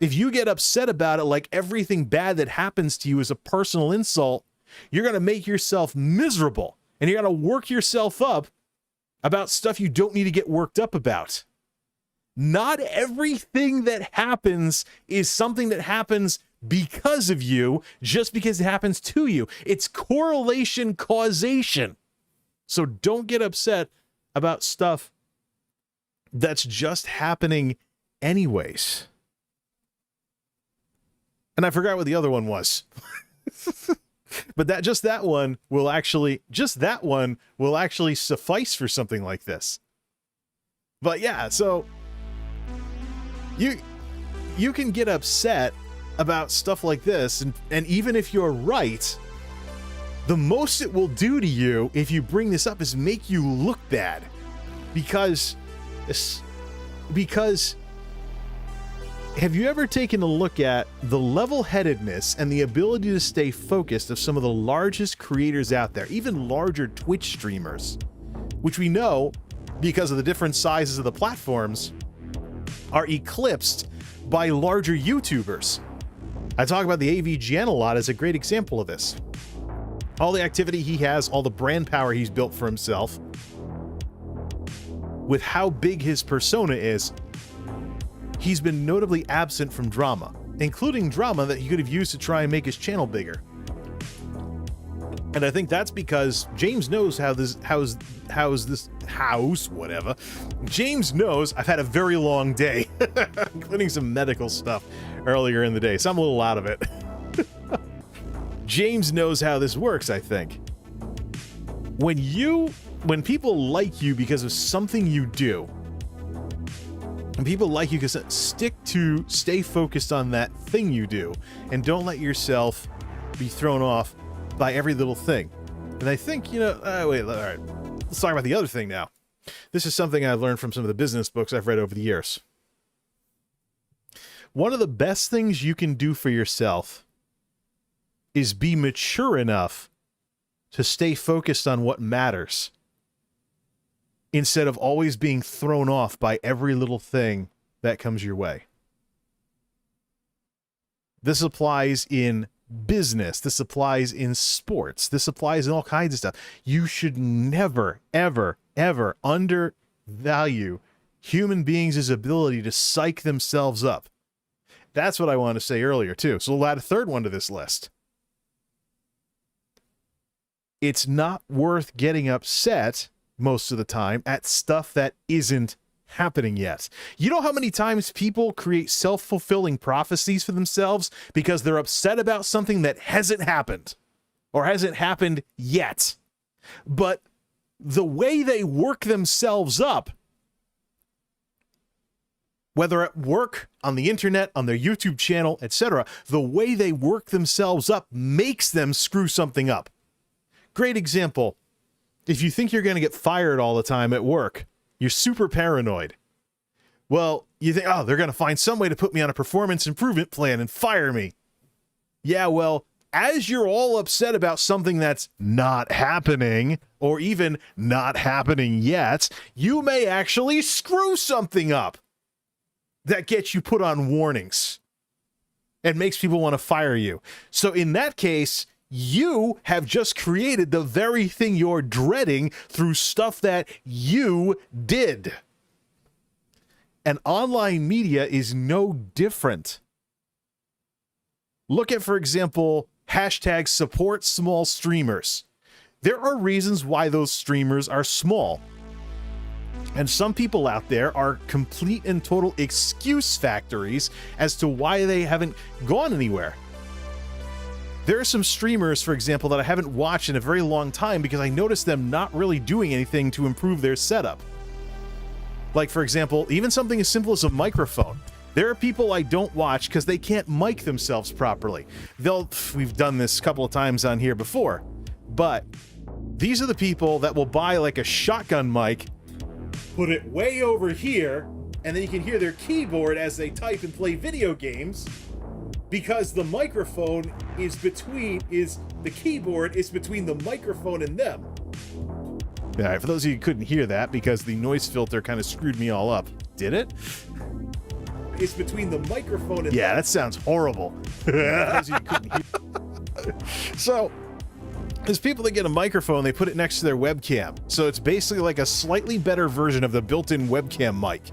If you get upset about it like everything bad that happens to you is a personal insult, you're going to make yourself miserable, and you're going to work yourself up about stuff you don't need to get worked up about. Not everything that happens is something that happens because of you, just because it happens to you. It's correlation causation. So don't get upset about stuff that's just happening anyways. And I forgot what the other one was. But that one will actually suffice for something like this. But yeah, so you can get upset about stuff like this, and even if you're right, the most it will do to you if you bring this up is make you look bad. Because have you ever taken a look at the level-headedness and the ability to stay focused of some of the largest creators out there, even larger Twitch streamers, which we know, because of the different sizes of the platforms, are eclipsed by larger YouTubers? I talk about the AVGN a lot as a great example of this. All the activity he has, all the brand power he's built for himself, with how big his persona is, he's been notably absent from drama, including drama that he could have used to try and make his channel bigger. And I think that's because James knows whatever. James knows I've had a very long day, including some medical stuff earlier in the day, so I'm a little out of it. James knows how this works, I think. When people like you because of something you do, and people like you because stay focused on that thing you do, and don't let yourself be thrown off by every little thing. And I think, all right, let's talk about the other thing now. This is something I've learned from some of the business books I've read over the years. One of the best things you can do for yourself is be mature enough to stay focused on what matters, instead of always being thrown off by every little thing that comes your way. This applies in business. This applies in sports. This applies in all kinds of stuff. You should never, ever, ever undervalue human beings' ability to psych themselves up. That's what I wanted to say earlier, too. So we'll add a third one to this list. It's not worth getting upset most of the time at stuff that isn't happening yet. You know how many times people create self-fulfilling prophecies for themselves because they're upset about something that hasn't happened or hasn't happened yet? But the way they work themselves up, whether at work, on the internet, on their YouTube channel, etc., the way they work themselves up makes them screw something up. Great example. If you think you're going to get fired all the time at work, you're super paranoid. Well, you think, oh, they're going to find some way to put me on a performance improvement plan and fire me. Yeah, well, as you're all upset about something that's not happening, or even not happening yet, you may actually screw something up that gets you put on warnings and makes people want to fire you. So in that case, you have just created the very thing you're dreading through stuff that you did. And online media is no different. Look at, for example, hashtag support small streamers. There are reasons why those streamers are small. And some people out there are complete and total excuse factories as to why they haven't gone anywhere. There are some streamers, for example, that I haven't watched in a very long time because I noticed them not really doing anything to improve their setup. Like, for example, even something as simple as a microphone. There are people I don't watch because they can't mic themselves properly. We've done this a couple of times on here before, but these are the people that will buy like a shotgun mic, put it way over here, and then you can hear their keyboard as they type and play video games because the microphone is the keyboard is between the microphone and them. All right, for those of you who couldn't hear that because the noise filter kind of screwed me all up. Did it? It's between the microphone and them. That sounds horrible. For those of you who couldn't hear. So, there's people that get a microphone, they put it next to their webcam. So it's basically like a slightly better version of the built-in webcam mic.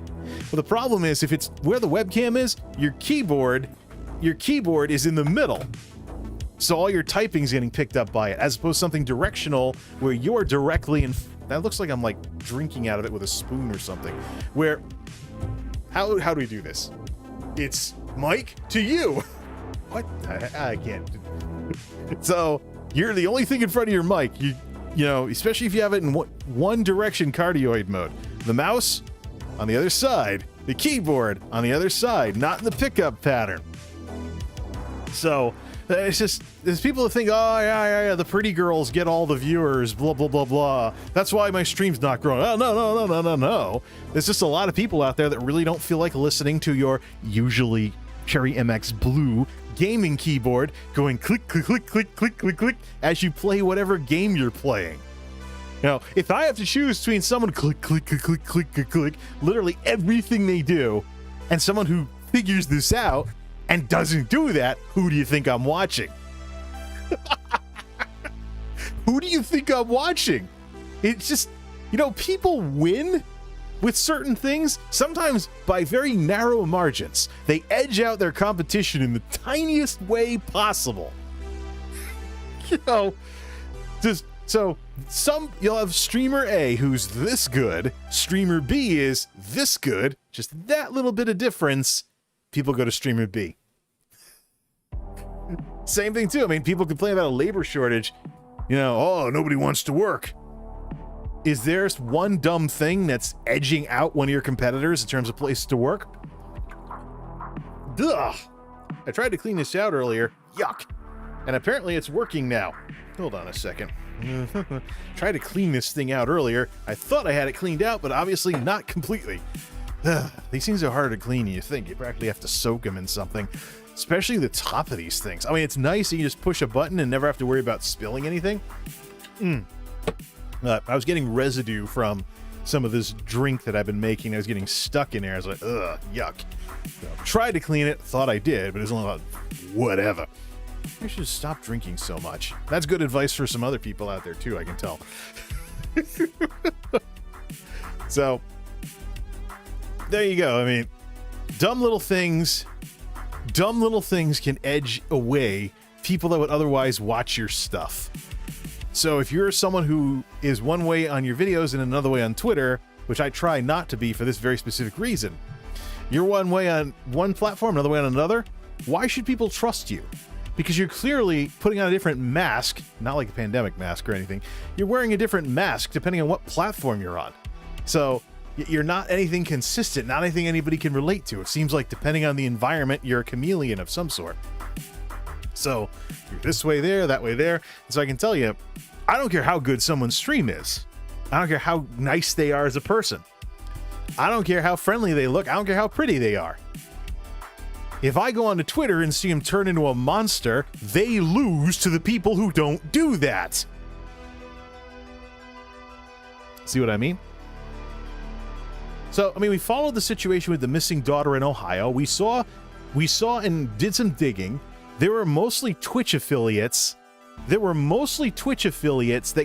But the problem is, if it's where the webcam is, your keyboard is in the middle. So all your typing is getting picked up by it, as opposed to something directional where you're directly in. That looks like I'm like drinking out of it with a spoon or something. Where, how do we do this? It's mic to you. What? I can't. So you're the only thing in front of your mic. You know, especially if you have it in one direction cardioid mode. The mouse on the other side, the keyboard on the other side, not in the pickup pattern. So it's just, there's people that think, oh yeah, the pretty girls get all the viewers, blah blah blah blah. That's why my stream's not growing. Oh no. There's just a lot of people out there that really don't feel like listening to your usually Cherry MX Blue gaming keyboard going click click click click click click click as you play whatever game you're playing. You know, if I have to choose between someone click click click click click click click literally everything they do and someone who figures this out and doesn't do that, who do you think I'm watching? Who do you think I'm watching? It's just, you know, people win with certain things, sometimes by very narrow margins. They edge out their competition in the tiniest way possible. You know, just so you'll have streamer A who's this good, streamer B is this good, just that little bit of difference, people go to streamer B. Same thing too. I mean, people complain about a labor shortage. You know, oh, nobody wants to work. Is there one dumb thing that's edging out one of your competitors in terms of places to work? Ugh. I tried to clean this out earlier. Yuck. And apparently it's working now. Hold on a second. Tried to clean this thing out earlier. I thought I had it cleaned out, but obviously not completely. These things are harder to clean than you think. You practically have to soak them in something. Especially the top of these things. I mean, it's nice that you just push a button and never have to worry about spilling anything. I was getting residue from some of this drink that I've been making. I was getting stuck in there. I was like, ugh, yuck. So, tried to clean it, thought I did, but it was only about whatever. I should stop drinking so much. That's good advice for some other people out there too, I can tell. So, there you go. I mean, dumb little things can edge away people that would otherwise watch your stuff. So if you're someone who is one way on your videos and another way on Twitter, which I try not to be for this very specific reason, you're one way on one platform, another way on another, why should people trust you? Because you're clearly putting on a different mask, not like a pandemic mask or anything. You're wearing a different mask depending on what platform you're on. So you're not anything consistent, not anything anybody can relate to. It seems like depending on the environment, you're a chameleon of some sort. So you're this way there, that way there. And so I can tell you, I don't care how good someone's stream is. I don't care how nice they are as a person. I don't care how friendly they look. I don't care how pretty they are. If I go onto Twitter and see them turn into a monster, they lose to the people who don't do that. See what I mean? So, I mean, we followed the situation with the missing daughter in Ohio. We saw and did some digging. There were mostly Twitch affiliates. That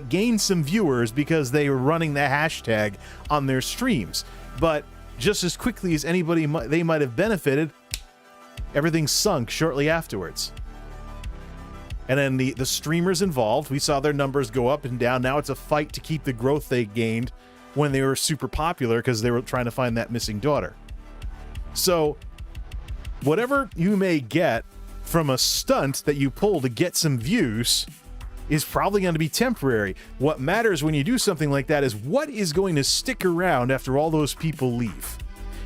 gained some viewers because they were running the hashtag on their streams. But just as quickly as anybody they might have benefited, everything sunk shortly afterwards. And then the streamers involved, we saw their numbers go up and down. Now it's a fight to keep the growth they gained when they were super popular because they were trying to find that missing daughter. So whatever you may get from a stunt that you pull to get some views is probably going to be temporary. What matters when you do something like that is what is going to stick around after all those people leave.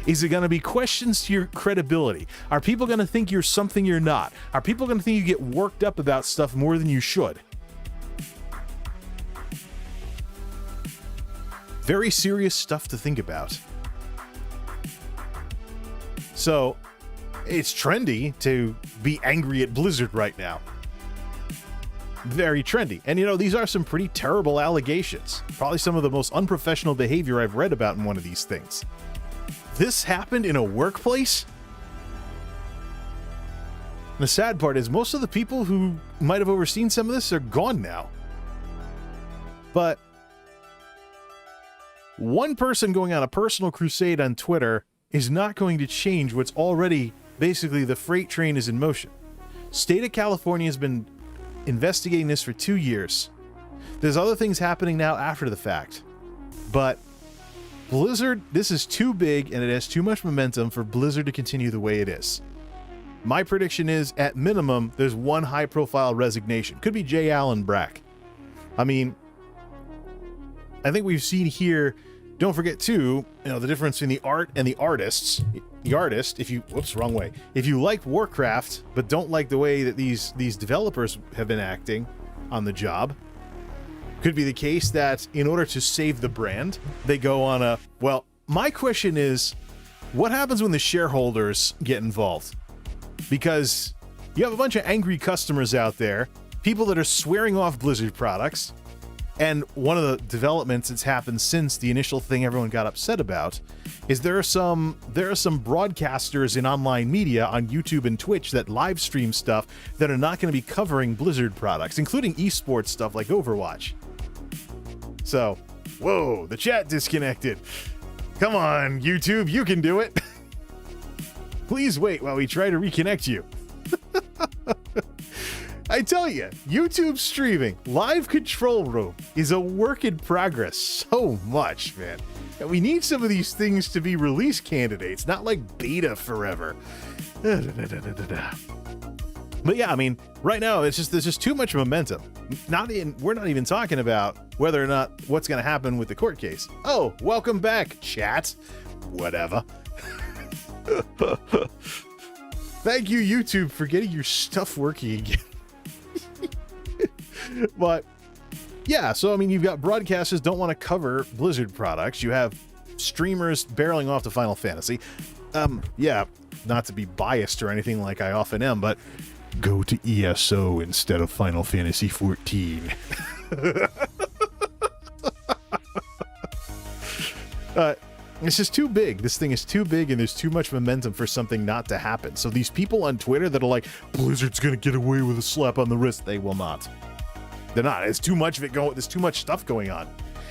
Is it going to be questions to your credibility? Are people going to think you're something you're not? Are people going to think you get worked up about stuff more than you should? Very serious stuff to think about. So, it's trendy to be angry at Blizzard right now. Very trendy. And these are some pretty terrible allegations. Probably some of the most unprofessional behavior I've read about in one of these things. This happened in a workplace? The sad part is most of the people who might have overseen some of this are gone now. But one person going on a personal crusade on Twitter is not going to change what's already basically the freight train is in motion. State of California has been investigating this for 2 years. There's other things happening now after the fact. But Blizzard, this is too big and it has too much momentum for Blizzard to continue the way it is. My prediction is, at minimum, there's one high-profile resignation. Could be J. Allen Brack. I mean, I think we've seen here, don't forget too, the difference between the art and the artists. The artist, if you like Warcraft, but don't like the way that these developers have been acting on the job, could be the case that in order to save the brand, they go on a, well, my question is, what happens when the shareholders get involved? Because you have a bunch of angry customers out there, people that are swearing off Blizzard products, and one of the developments that's happened since the initial thing everyone got upset about is there are some broadcasters in online media on YouTube and Twitch that live stream stuff that are not going to be covering Blizzard products, including esports stuff like Overwatch. So, whoa, the chat disconnected. Come on, YouTube, you can do it. Please wait while we try to reconnect you. I tell you, YouTube streaming, live control room is a work in progress so much, man. And we need some of these things to be release candidates, not like beta forever. But yeah, I mean, right now there's just too much momentum. We're not even talking about whether or not what's going to happen with the court case. Oh, welcome back, chat. Whatever. Thank you, YouTube, for getting your stuff working again. But yeah, so I mean, you've got broadcasters don't want to cover Blizzard products. You have streamers barreling off to Final Fantasy. Yeah, not to be biased or anything like I often am, but go to ESO instead of Final Fantasy 14. It's just too big. This thing is too big and there's too much momentum for something not to happen. So these people on Twitter that are like, Blizzard's gonna get away with a slap on the wrist, they will not. They're not. There's too much of it going. There's too much stuff going on.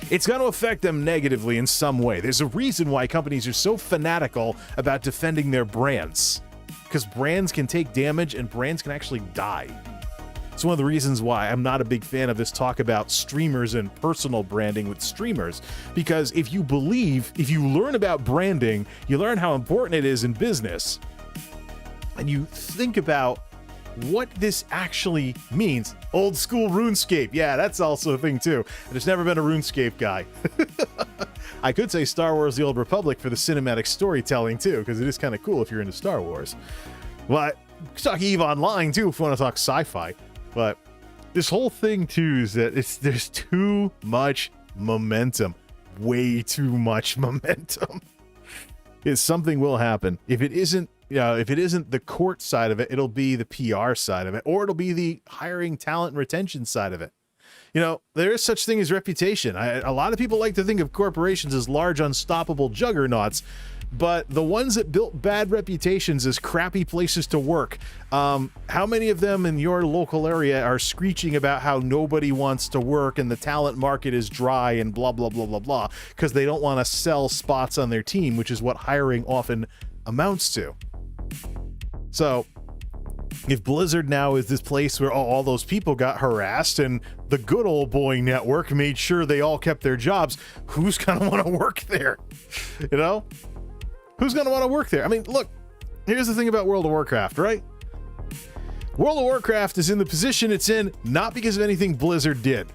It's going to affect them negatively in some way. There's a reason why companies are so fanatical about defending their brands. Because brands can take damage and brands can actually die. It's one of the reasons why I'm not a big fan of this talk about streamers and personal branding with streamers. Because if you learn about branding, you learn how important it is in business. And you think about what this actually means. Old school RuneScape. Yeah, that's also a thing too. There's never been a RuneScape guy. I could say Star Wars The Old Republic for the cinematic storytelling too, because it is kind of cool if you're into Star Wars. But talk EVE Online too if you want to talk sci-fi. But this whole thing too is that there's too much momentum. Way too much momentum. Something will happen. If it isn't the court side of it, it'll be the PR side of it, or it'll be the hiring, talent, and retention side of it. There is such thing as reputation. A lot of people like to think of corporations as large, unstoppable juggernauts, but the ones that built bad reputations as crappy places to work, how many of them in your local area are screeching about how nobody wants to work and the talent market is dry and blah, blah, blah, blah, blah, because they don't want to sell spots on their team, which is what hiring often amounts to. So If Blizzard now is this place where all those people got harassed and the good old boy network made sure they all kept their jobs, who's going to want to work there? You know? Who's going to want to work there? I mean, look, here's the thing about World of Warcraft, right? World of Warcraft is in the position it's in not because of anything Blizzard did.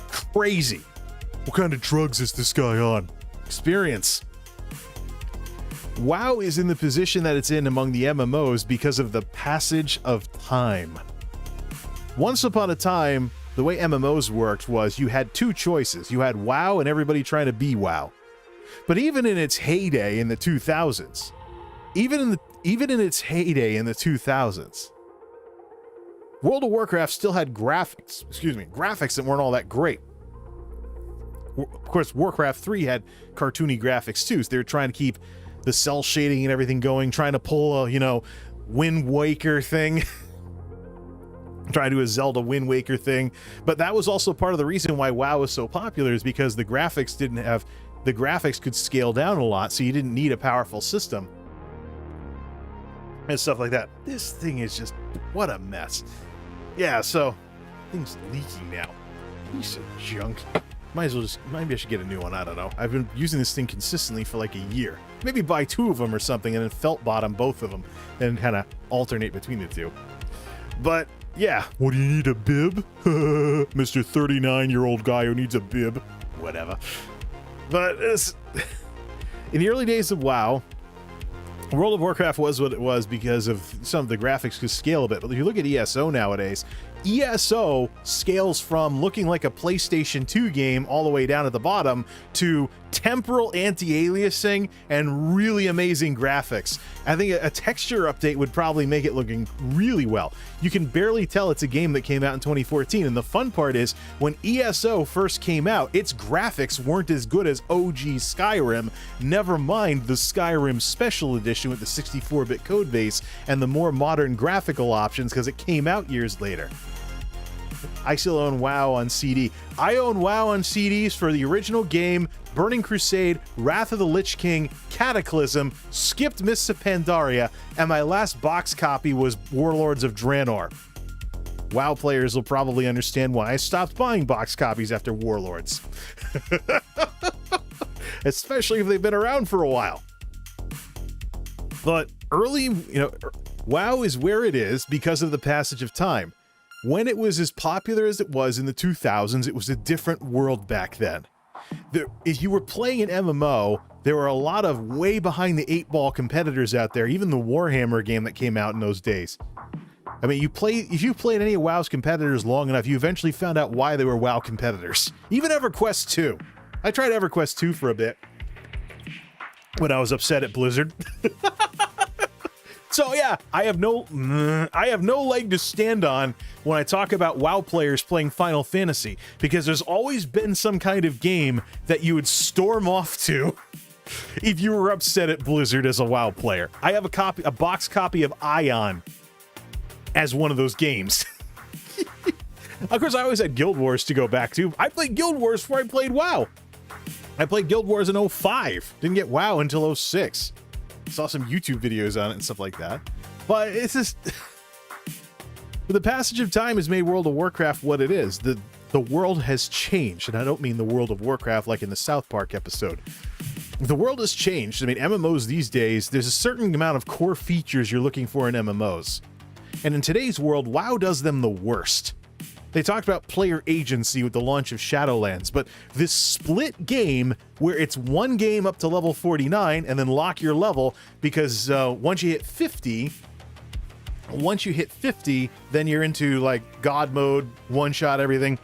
Crazy. What kind of drugs is this guy on? Experience. WoW is in the position that it's in among the MMOs because of the passage of time. Once upon a time, the way MMOs worked was you had two choices. You had WoW and everybody trying to be WoW. But even in its heyday in the 2000s, even in its heyday in the 2000s, World of Warcraft still had graphics that weren't all that great. Of course, Warcraft 3 had cartoony graphics too, so they were trying to keep the cell shading and everything going, trying to pull a, Wind Waker thing. Trying to do a Zelda Wind Waker thing. But that was also part of the reason why WoW was so popular, is because the graphics could scale down a lot, so you didn't need a powerful system. And stuff like that. This thing is just, what a mess. Yeah, so, thing's leaking now. Piece of junk. Maybe I should get a new one, I don't know. I've been using this thing consistently for like a year. Maybe buy two of them or something and then felt bottom both of them and kind of alternate between the two. But yeah, what do you need, a bib? Mr. 39-year-old guy who needs a bib. Whatever. But in the early days of WoW, World of Warcraft was what it was because of some of the graphics could scale a bit. But if you look at ESO nowadays, ESO scales from looking like a PlayStation 2 game all the way down at the bottom to temporal anti-aliasing and really amazing graphics. I think a texture update would probably make it looking really well. You can barely tell it's a game that came out in 2014, and the fun part is when ESO first came out, its graphics weren't as good as OG Skyrim, never mind the Skyrim Special Edition with the 64-bit code base and the more modern graphical options because it came out years later. I still own WoW on CD. I own WoW on CDs for the original game, Burning Crusade, Wrath of the Lich King, Cataclysm, skipped Mists of Pandaria, and my last box copy was Warlords of Draenor. WoW players will probably understand why I stopped buying box copies after Warlords. Especially if they've been around for a while. But WoW is where it is because of the passage of time. When it was as popular as it was in the 2000s, it was a different world back then. If you were playing an MMO, there were a lot of way behind the 8-ball competitors out there, even the Warhammer game that came out in those days. I mean, if you played any of WoW's competitors long enough, you eventually found out why they were WoW competitors. Even EverQuest 2. I tried EverQuest 2 for a bit when I was upset at Blizzard. So yeah, I have no leg to stand on when I talk about WoW players playing Final Fantasy, because there's always been some kind of game that you would storm off to if you were upset at Blizzard as a WoW player. I have a box copy of Ion as one of those games. Of course, I always had Guild Wars to go back to. I played Guild Wars before I played WoW. I played Guild Wars in 05. Didn't get WoW until 06. Saw some YouTube videos on it and stuff like that. But it's just... the passage of time has made World of Warcraft what it is. The world has changed, and I don't mean the World of Warcraft like in the South Park episode. The world has changed. I mean, MMOs these days, there's a certain amount of core features you're looking for in MMOs. And in today's world, WoW does them the worst. They talked about player agency with the launch of Shadowlands, but this split game where it's one game up to level 49 and then lock your level, because once you hit 50, then you're into like God mode, one-shot everything.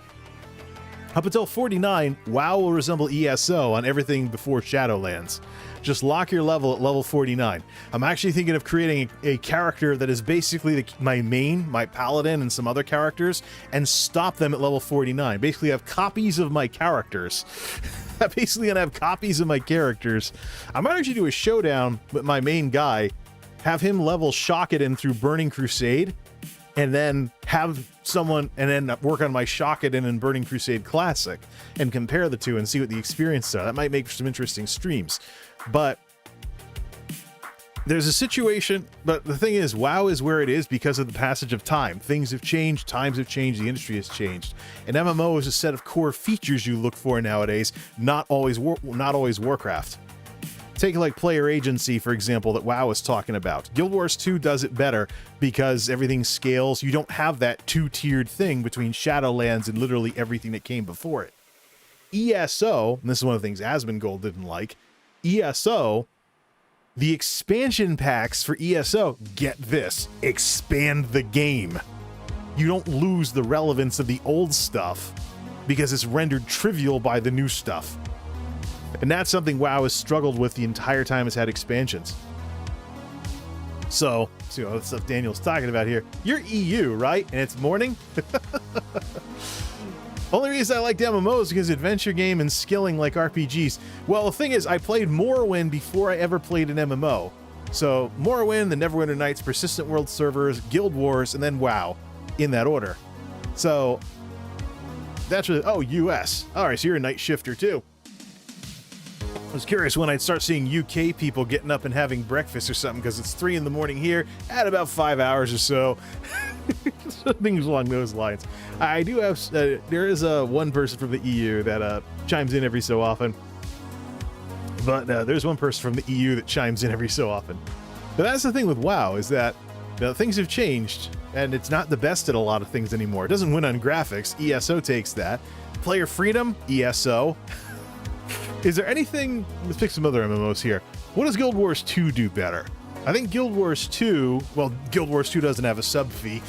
Up until 49, WoW will resemble ESO on everything before Shadowlands. Just lock your level at level 49. I'm actually thinking of creating a character that is basically my paladin and some other characters, and stop them at level 49. Basically have copies of my characters. I'm basically gonna have copies of my characters. I might actually do a showdown with my main guy, have him level Shockedin through Burning Crusade, and then have someone, and then work on my Shockedin and Burning Crusade Classic, and compare the two and see what the experiences are. That might make for some interesting streams. But there's a situation, but the thing is, WoW is where it is because of the passage of time. Things have changed, times have changed, the industry has changed. An MMO is a set of core features you look for nowadays, not always Warcraft. Take like player agency, for example, that WoW is talking about. Guild Wars 2 does it better because everything scales. You don't have that two-tiered thing between Shadowlands and literally everything that came before it. ESO, and this is one of the things Asmongold didn't like, ESO, the expansion packs for ESO, get this, expand the game. You don't lose the relevance of the old stuff because it's rendered trivial by the new stuff. And that's something WoW has struggled with the entire time it's had expansions. So, see what stuff Daniel's talking about here. You're EU, right? And it's morning? Only reason I like MMOs is because adventure game and skilling like RPGs. Well, the thing is, I played Morrowind before I ever played an MMO. So, Morrowind, the Neverwinter Nights, Persistent World servers, Guild Wars, and then WoW, in that order. So, that's really... Oh, US. Alright, so you're a night shifter too. I was curious when I'd start seeing UK people getting up and having breakfast or something, because it's 3 in the morning here, at about 5 hours or so. Things along those lines. I do have, there is one person from the EU that chimes in every so often. But there's one person from the EU that chimes in every so often. But that's the thing with WoW, is that things have changed, and it's not the best at a lot of things anymore. It doesn't win on graphics. ESO takes that. Player freedom, ESO. Is there anything... Let's pick some other MMOs here. What does Guild Wars 2 do better? I think Guild Wars 2... Well, Guild Wars 2 doesn't have a sub fee.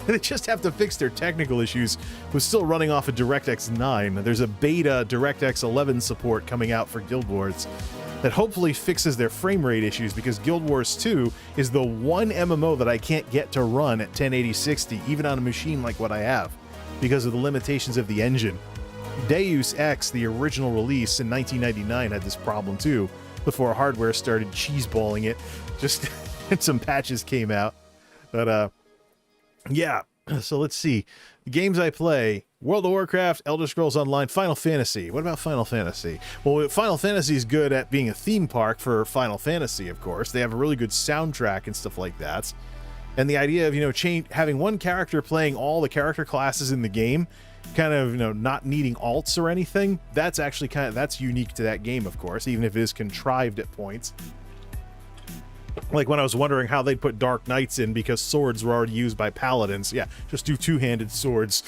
They just have to fix their technical issues with still running off of DirectX 9. There's a beta DirectX 11 support coming out for Guild Wars that hopefully fixes their frame rate issues, because Guild Wars 2 is the one MMO that I can't get to run at 1080-60, even on a machine like what I have, because of the limitations of the engine. Deus Ex, the original release in 1999, had this problem too, before hardware started cheeseballing it. Just and some patches came out. But yeah, so let's see. The games I play: World of Warcraft, Elder Scrolls Online, Final Fantasy. What about Final Fantasy? Well, Final Fantasy is good at being a theme park for Final Fantasy, of course. They have a really good soundtrack and stuff like that. And the idea of, having one character playing all the character classes in the game, kind of, not needing alts or anything, that's actually that's unique to that game, of course, even if it is contrived at points. Like when I was wondering how they'd put Dark Knights in because swords were already used by paladins. Yeah, just do two-handed swords.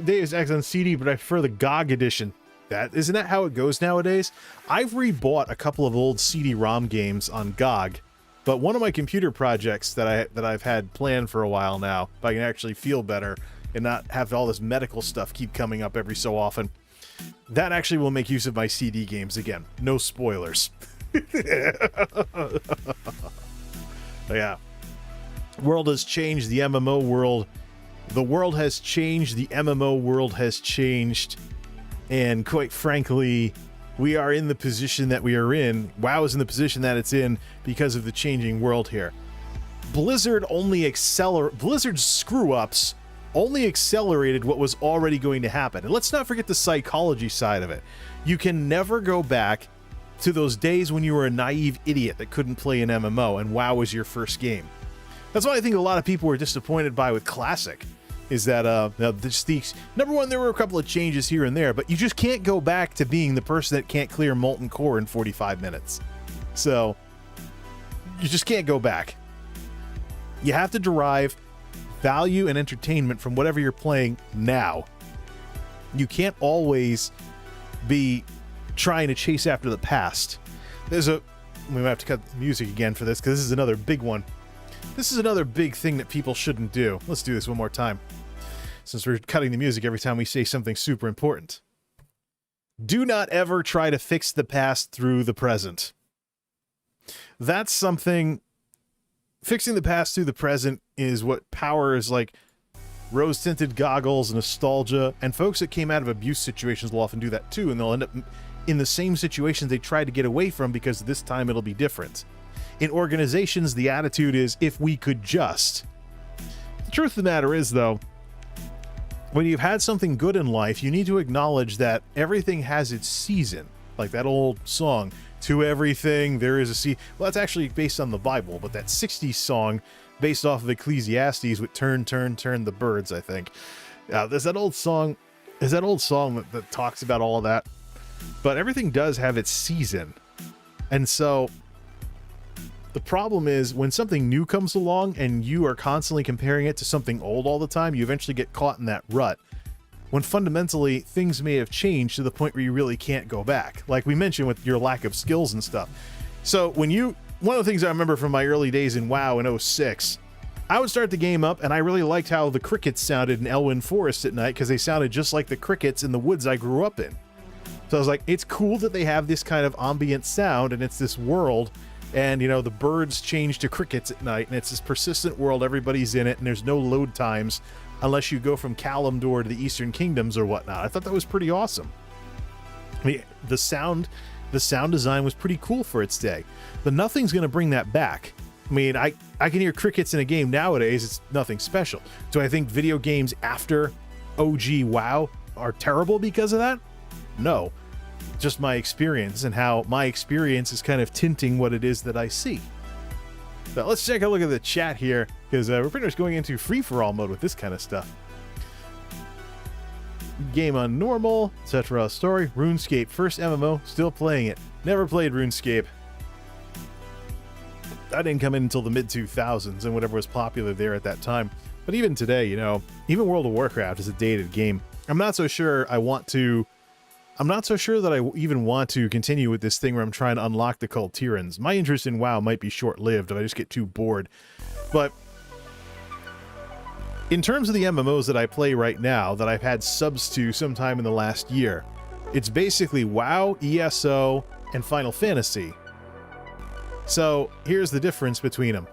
Deus Ex on CD, but I prefer the GOG edition. Isn't that how it goes nowadays? I've rebought a couple of old CD-ROM games on GOG. But one of my computer projects that I've had planned for a while now, if I can actually feel better and not have all this medical stuff keep coming up every so often, that actually will make use of my CD games again. No spoilers. Yeah. World has changed. The MMO world. The world has changed. The MMO world has changed. And quite frankly, we are in the position that we are in. WoW is in the position that it's in because of the changing world here. Blizzard's screw-ups only accelerated what was already going to happen. And let's not forget the psychology side of it. You can never go back to those days when you were a naive idiot that couldn't play an MMO and WoW was your first game. That's what I think a lot of people were disappointed by with Classic. Is that, number one, there were a couple of changes here and there, but you just can't go back to being the person that can't clear Molten Core in 45 minutes. So, you just can't go back. You have to derive value and entertainment from whatever you're playing now. You can't always be trying to chase after the past. We might have to cut the music again for this, because this is another big one. This is another big thing that people shouldn't do. Let's do this one more time, since we're cutting the music every time we say something super important. Do not ever try to fix the past through the present. That's something... Fixing the past through the present is what power is like. Rose-tinted goggles, nostalgia, and folks that came out of abuse situations will often do that too, and they'll end up in the same situations they tried to get away from, because this time it'll be different. In organizations, the attitude is, if we could just. The truth of the matter is, though, when you've had something good in life, you need to acknowledge that everything has its season. Like that old song, To everything there is a sea. Well, that's actually based on the Bible, but that 60s song based off of Ecclesiastes with turn, turn, turn the birds, I think. There's that old song. That talks about all of that. But everything does have its season. And so the problem is when something new comes along and you are constantly comparing it to something old all the time, you eventually get caught in that rut. When fundamentally things may have changed to the point where you really can't go back. Like we mentioned with your lack of skills and stuff. So one of the things I remember from my early days in WoW in 06, I would start the game up and I really liked how the crickets sounded in Elwyn Forest at night because they sounded just like the crickets in the woods I grew up in. So I was like, it's cool that they have this kind of ambient sound and it's this world and, you know, the birds change to crickets at night and it's this persistent world, everybody's in it and there's no load times unless you go from Kalimdor to the Eastern Kingdoms or whatnot. I thought that was pretty awesome. I mean, the sound design was pretty cool for its day, but nothing's going to bring that back. I mean, I can hear crickets in a game nowadays. It's nothing special. Do I think video games after OG WoW are terrible because of that? No. Just my experience and how my experience is kind of tinting what it is that I see. So let's take a look at the chat here, because we're pretty much going into free-for-all mode with this kind of stuff. Game on normal, etc. Story, RuneScape, first MMO, still playing it. Never played RuneScape. I didn't come in until the mid-2000s and whatever was popular there at that time. But even today, you know, even World of Warcraft is a dated game. I'm not so sure that I even want to continue with this thing where I'm trying to unlock the Cult Tyrants. My interest in WoW might be short-lived if I just get too bored. But in terms of the MMOs that I play right now, that I've had subs to sometime in the last year, it's basically WoW, ESO, and Final Fantasy. So here's the difference between them.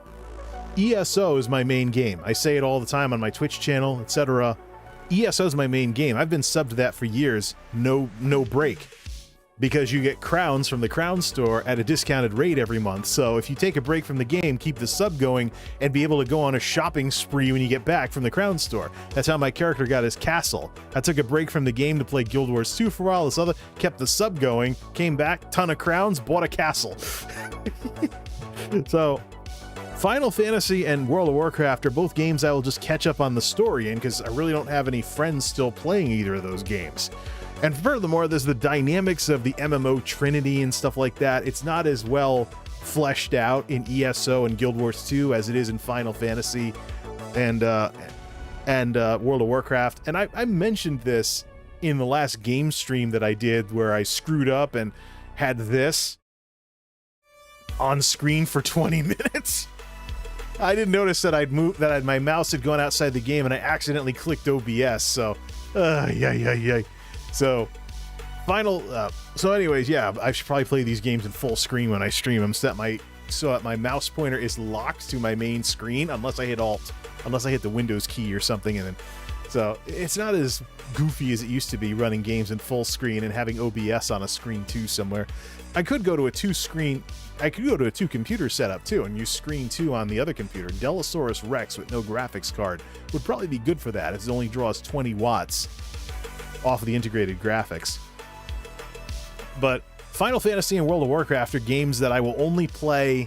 ESO is my main game. I say it all the time on my Twitch channel, etc. ESO is my main game. I've been subbed to that for years, no break, because you get crowns from the crown store at a discounted rate every month. So if you take a break from the game, keep the sub going, and be able to go on a shopping spree when you get back from the crown store. That's how my character got his castle. I took a break from the game to play Guild Wars 2 for a while, kept the sub going, came back, ton of crowns, bought a castle. So Final Fantasy and World of Warcraft are both games I will just catch up on the story in, because I really don't have any friends still playing either of those games. And furthermore, there's the dynamics of the MMO Trinity and stuff like that. It's not as well fleshed out in ESO and Guild Wars 2 as it is in Final Fantasy and World of Warcraft. And I mentioned this in the last game stream that I did, where I screwed up and had this on screen for 20 minutes. I didn't notice that my mouse had gone outside the game and I accidentally clicked OBS. So, So, so anyways, yeah, I should probably play these games in full screen when I stream them, so that my mouse pointer is locked to my main screen, unless I hit Alt, unless I hit the Windows key or something, and then, so it's not as goofy as it used to be running games in full screen and having OBS on a screen too somewhere. I could go to a two computer setup too and use screen 2 on the other computer. Delosaurus Rex with no graphics card would probably be good for that, as it only draws 20 watts off of the integrated graphics. But Final Fantasy and World of Warcraft are games that I will only play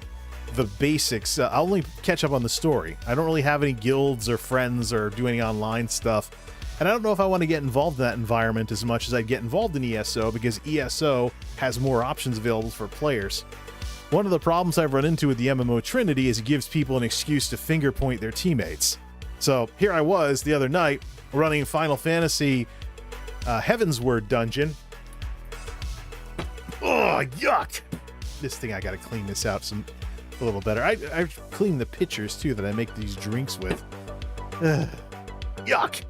the basics. I'll only catch up on the story. I don't really have any guilds or friends or do any online stuff. And I don't know if I want to get involved in that environment as much as I'd get involved in ESO, because ESO has more options available for players. One of the problems I've run into with the MMO Trinity is it gives people an excuse to finger point their teammates. So here I was the other night running Final Fantasy Heavensward dungeon. Oh, yuck! This thing, I gotta clean this out a little better. I've cleaned the pitchers too that I make these drinks with. Yuck!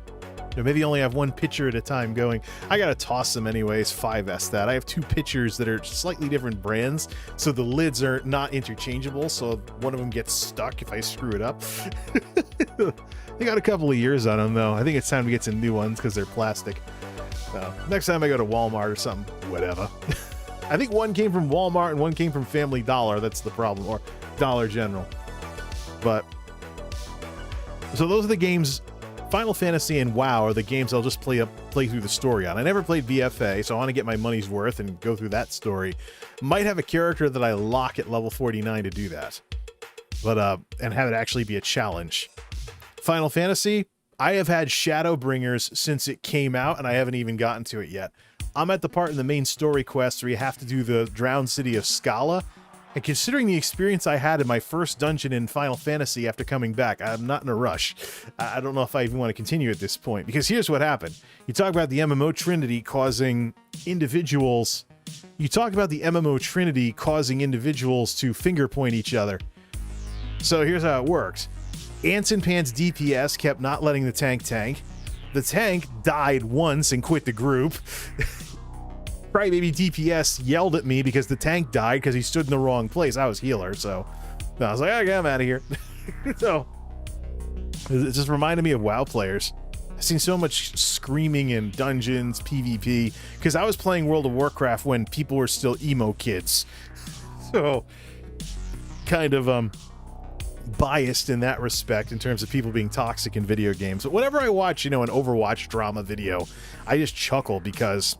Or maybe only have one pitcher at a time going. I gotta toss them anyways, 5S that. I have two pitchers that are slightly different brands, so the lids are not interchangeable, so one of them gets stuck if I screw it up. They got a couple of years on them though. I think it's time to get some new ones because they're plastic. So next time I go to Walmart or something, whatever. I think one came from Walmart and one came from Family Dollar. That's the problem, or Dollar General. But so those are the games Final Fantasy and WoW are the games I'll just play through the story on. I never played VFA, so I want to get my money's worth and go through that story. Might have a character that I lock at level 49 to do that, but and have it actually be a challenge. Final Fantasy, I have had Shadowbringers since it came out, and I haven't even gotten to it yet. I'm at the part in the main story quest where you have to do the drowned city of Scala, and considering the experience I had in my first dungeon in Final Fantasy after coming back, I'm not in a rush. I don't know if I even want to continue at this point, because here's what happened. You talk about the MMO Trinity causing individuals... You talk about the MMO Trinity causing individuals to finger point each other. So here's how it works. Anson Pan's DPS kept not letting the tank. The tank died once and quit the group. Crybaby DPS yelled at me because the tank died because he stood in the wrong place. I was healer, so I was like, okay, I'm out of here. So it just reminded me of WoW players. I've seen so much screaming in dungeons, PvP, because I was playing World of Warcraft when people were still emo kids. So kind of biased in that respect in terms of people being toxic in video games. But whenever I watch, an Overwatch drama video, I just chuckle because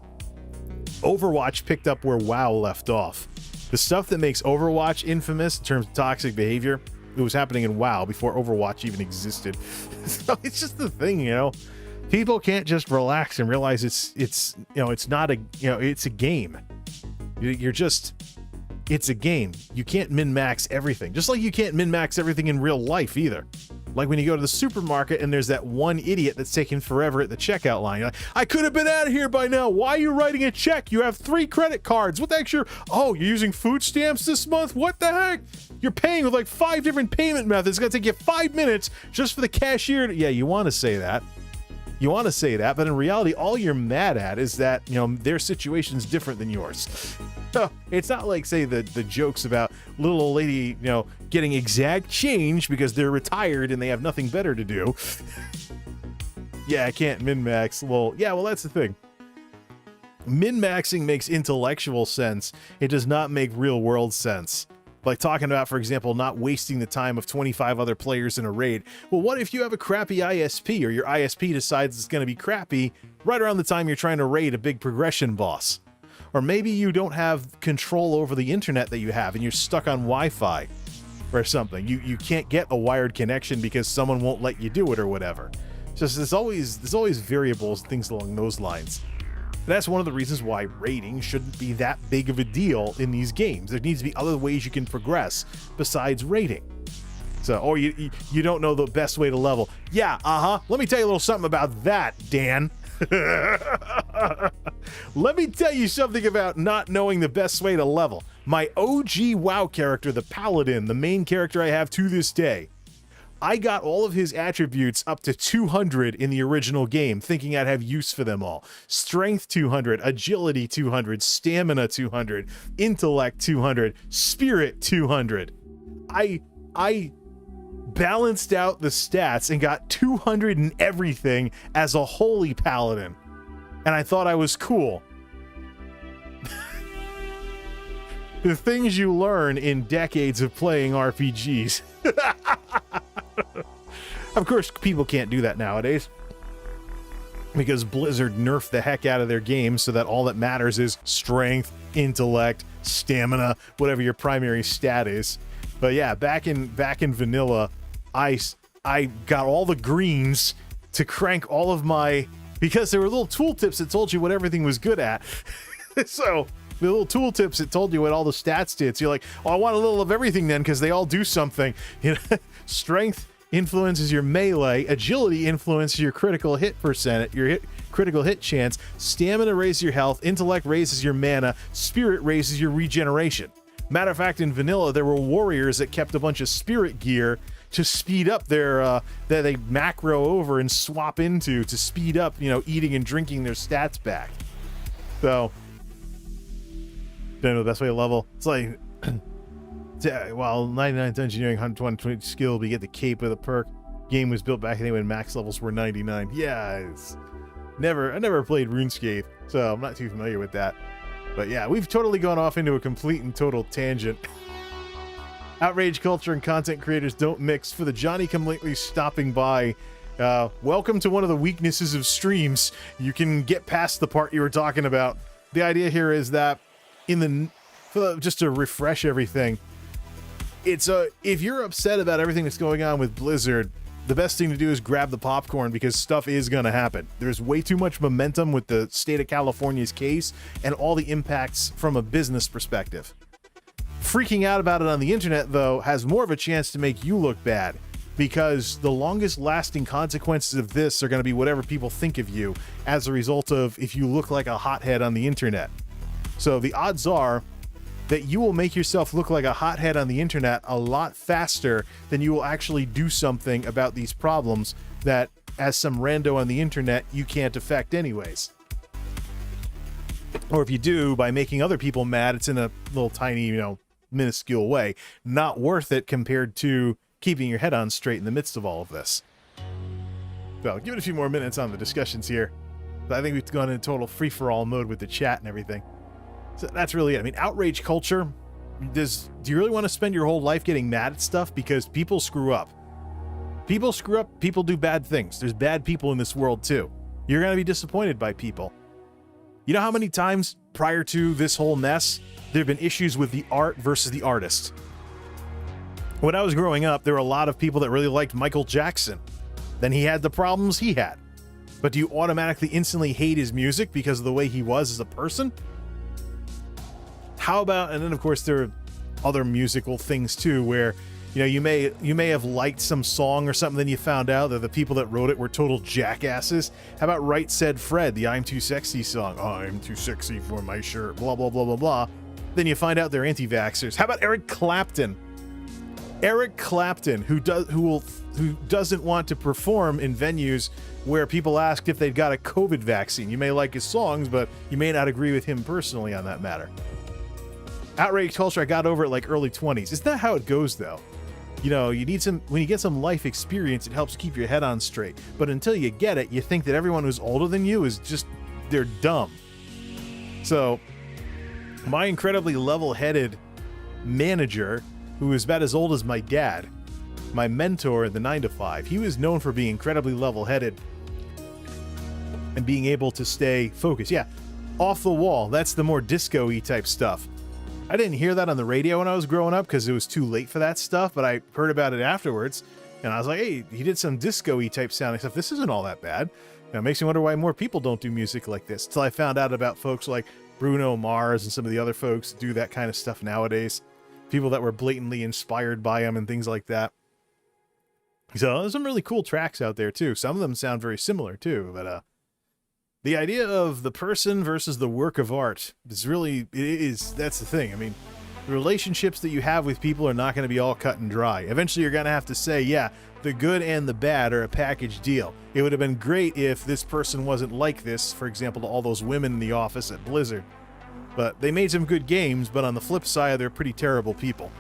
Overwatch picked up where WoW left off. The stuff that makes Overwatch infamous in terms of toxic behavior, it was happening in WoW before Overwatch even existed. So it's just the thing, People can't just relax and realize it's not a, it's a game. It's a game. You can't min-max everything. Just like you can't min-max everything in real life either. Like when you go to the supermarket and there's that one idiot that's taking forever at the checkout line. You're like, I could have been out of here by now. Why are you writing a check? You have 3 credit cards. What the heck's oh, you're using food stamps this month? What the heck? You're paying with like 5 different payment methods. It's going to take you 5 minutes just for the cashier to... Yeah, you want to say that. But in reality, all you're mad at is that, their situation's different than yours. So it's not like, say, the jokes about little old lady, getting exact change because they're retired and they have nothing better to do. Yeah, I can't min-max. Well, that's the thing. Min-maxing makes intellectual sense. It does not make real-world sense. Like talking about, for example, not wasting the time of 25 other players in a raid. Well, what if you have a crappy ISP or your ISP decides it's going to be crappy right around the time you're trying to raid a big progression boss? Or maybe you don't have control over the internet that you have and you're stuck on Wi-Fi or something. You can't get a wired connection because someone won't let you do it or whatever. Just there's always variables, things along those lines. And that's one of the reasons why raiding shouldn't be that big of a deal in these games. There needs to be other ways you can progress besides raiding. So, or you don't know the best way to level. Yeah, Let me tell you a little something about that, Dan. Let me tell you something about not knowing the best way to level. My OG WoW character, the Paladin, the main character I have to this day, I got all of his attributes up to 200 in the original game, thinking I'd have use for them all. Strength 200, agility 200, stamina 200, intellect 200, spirit 200. I balanced out the stats and got 200 in everything as a holy paladin. And I thought I was cool. The things you learn in decades of playing RPGs. Of course, people can't do that nowadays because Blizzard nerfed the heck out of their games so that all that matters is strength, intellect, stamina, whatever your primary stat is. But yeah, back in vanilla, I got all the greens to crank all of my, because there were little tooltips that told you what everything was good at. So the little tooltips that told you what all the stats did. So you're like, oh, I want a little of everything then because they all do something. Strength influences your melee, agility influences your critical hit percent, critical hit chance, stamina raises your health, intellect raises your mana, spirit raises your regeneration. Matter of fact, in vanilla, there were warriors that kept a bunch of spirit gear to speed up their, that they macro over and swap into to speed up, eating and drinking their stats back. So, don't know the best way to level. It's like, well, 99th engineering, 120 skill, but you get the cape of the perk. Game was built back when max levels were 99. Yeah, I never played RuneScape, so I'm not too familiar with that. But yeah, we've totally gone off into a complete and total tangent. Outrage culture and content creators don't mix. For the Johnny-come-lately stopping by, Welcome to one of the weaknesses of streams. You can get past the part you were talking about. The idea here is that just to refresh everything, if you're upset about everything that's going on with Blizzard, the best thing to do is grab the popcorn, because stuff is going to happen. There's way too much momentum with the state of California's case and all the impacts from a business perspective. Freaking out about it on the internet, though, has more of a chance to make you look bad, because the longest lasting consequences of this are going to be whatever people think of you as a result of if you look like a hothead on the internet. So the odds are that you will make yourself look like a hothead on the internet a lot faster than you will actually do something about these problems that, as some rando on the internet, you can't affect anyways. Or if you do, by making other people mad, it's in a little tiny, minuscule way. Not worth it compared to keeping your head on straight in the midst of all of this. So, give it a few more minutes on the discussions here. I think we've gone in total free-for-all mode with the chat and everything. So that's really it. I mean, outrage culture, do you really want to spend your whole life getting mad at stuff? Because people screw up. People screw up, people do bad things. There's bad people in this world too. You're going to be disappointed by people. You know how many times prior to this whole mess, there have been issues with the art versus the artist? When I was growing up, there were a lot of people that really liked Michael Jackson. Then he had the problems he had. But do you automatically instantly hate his music because of the way he was as a person? How about, and then of course there are other musical things too, where you may have liked some song or something, then you found out that the people that wrote it were total jackasses. How about Right Said Fred, the I'm Too Sexy song? I'm too sexy for my shirt, blah blah blah blah blah. Then you find out they're anti-vaxxers. How about Eric Clapton? Eric Clapton, who doesn't want to perform in venues where people ask if they've got a COVID vaccine. You may like his songs, but you may not agree with him personally on that matter. Outrage culture, I got over it like early 20s. Isn't that how it goes, though? You need when you get some life experience, it helps keep your head on straight. But until you get it, you think that everyone who's older than you is they're dumb. So, my incredibly level-headed manager, who is about as old as my dad, my mentor in the 9 to 5, he was known for being incredibly level-headed and being able to stay focused. Yeah, off the wall, that's the more disco-y type stuff. I didn't hear that on the radio when I was growing up because it was too late for that stuff, but I heard about it afterwards, and I was like, hey, he did some disco-y type sounding stuff. This isn't all that bad. It makes me wonder why more people don't do music like this, until I found out about folks like Bruno Mars and some of the other folks who do that kind of stuff nowadays. People that were blatantly inspired by him and things like that. So there's some really cool tracks out there too. Some of them sound very similar too, but the idea of the person versus the work of art is that's the thing. I mean, the relationships that you have with people are not going to be all cut and dry. Eventually you're going to have to say, yeah, the good and the bad are a package deal. It would have been great if this person wasn't like this, for example, to all those women in the office at Blizzard. But they made some good games, but on the flip side, they're pretty terrible people.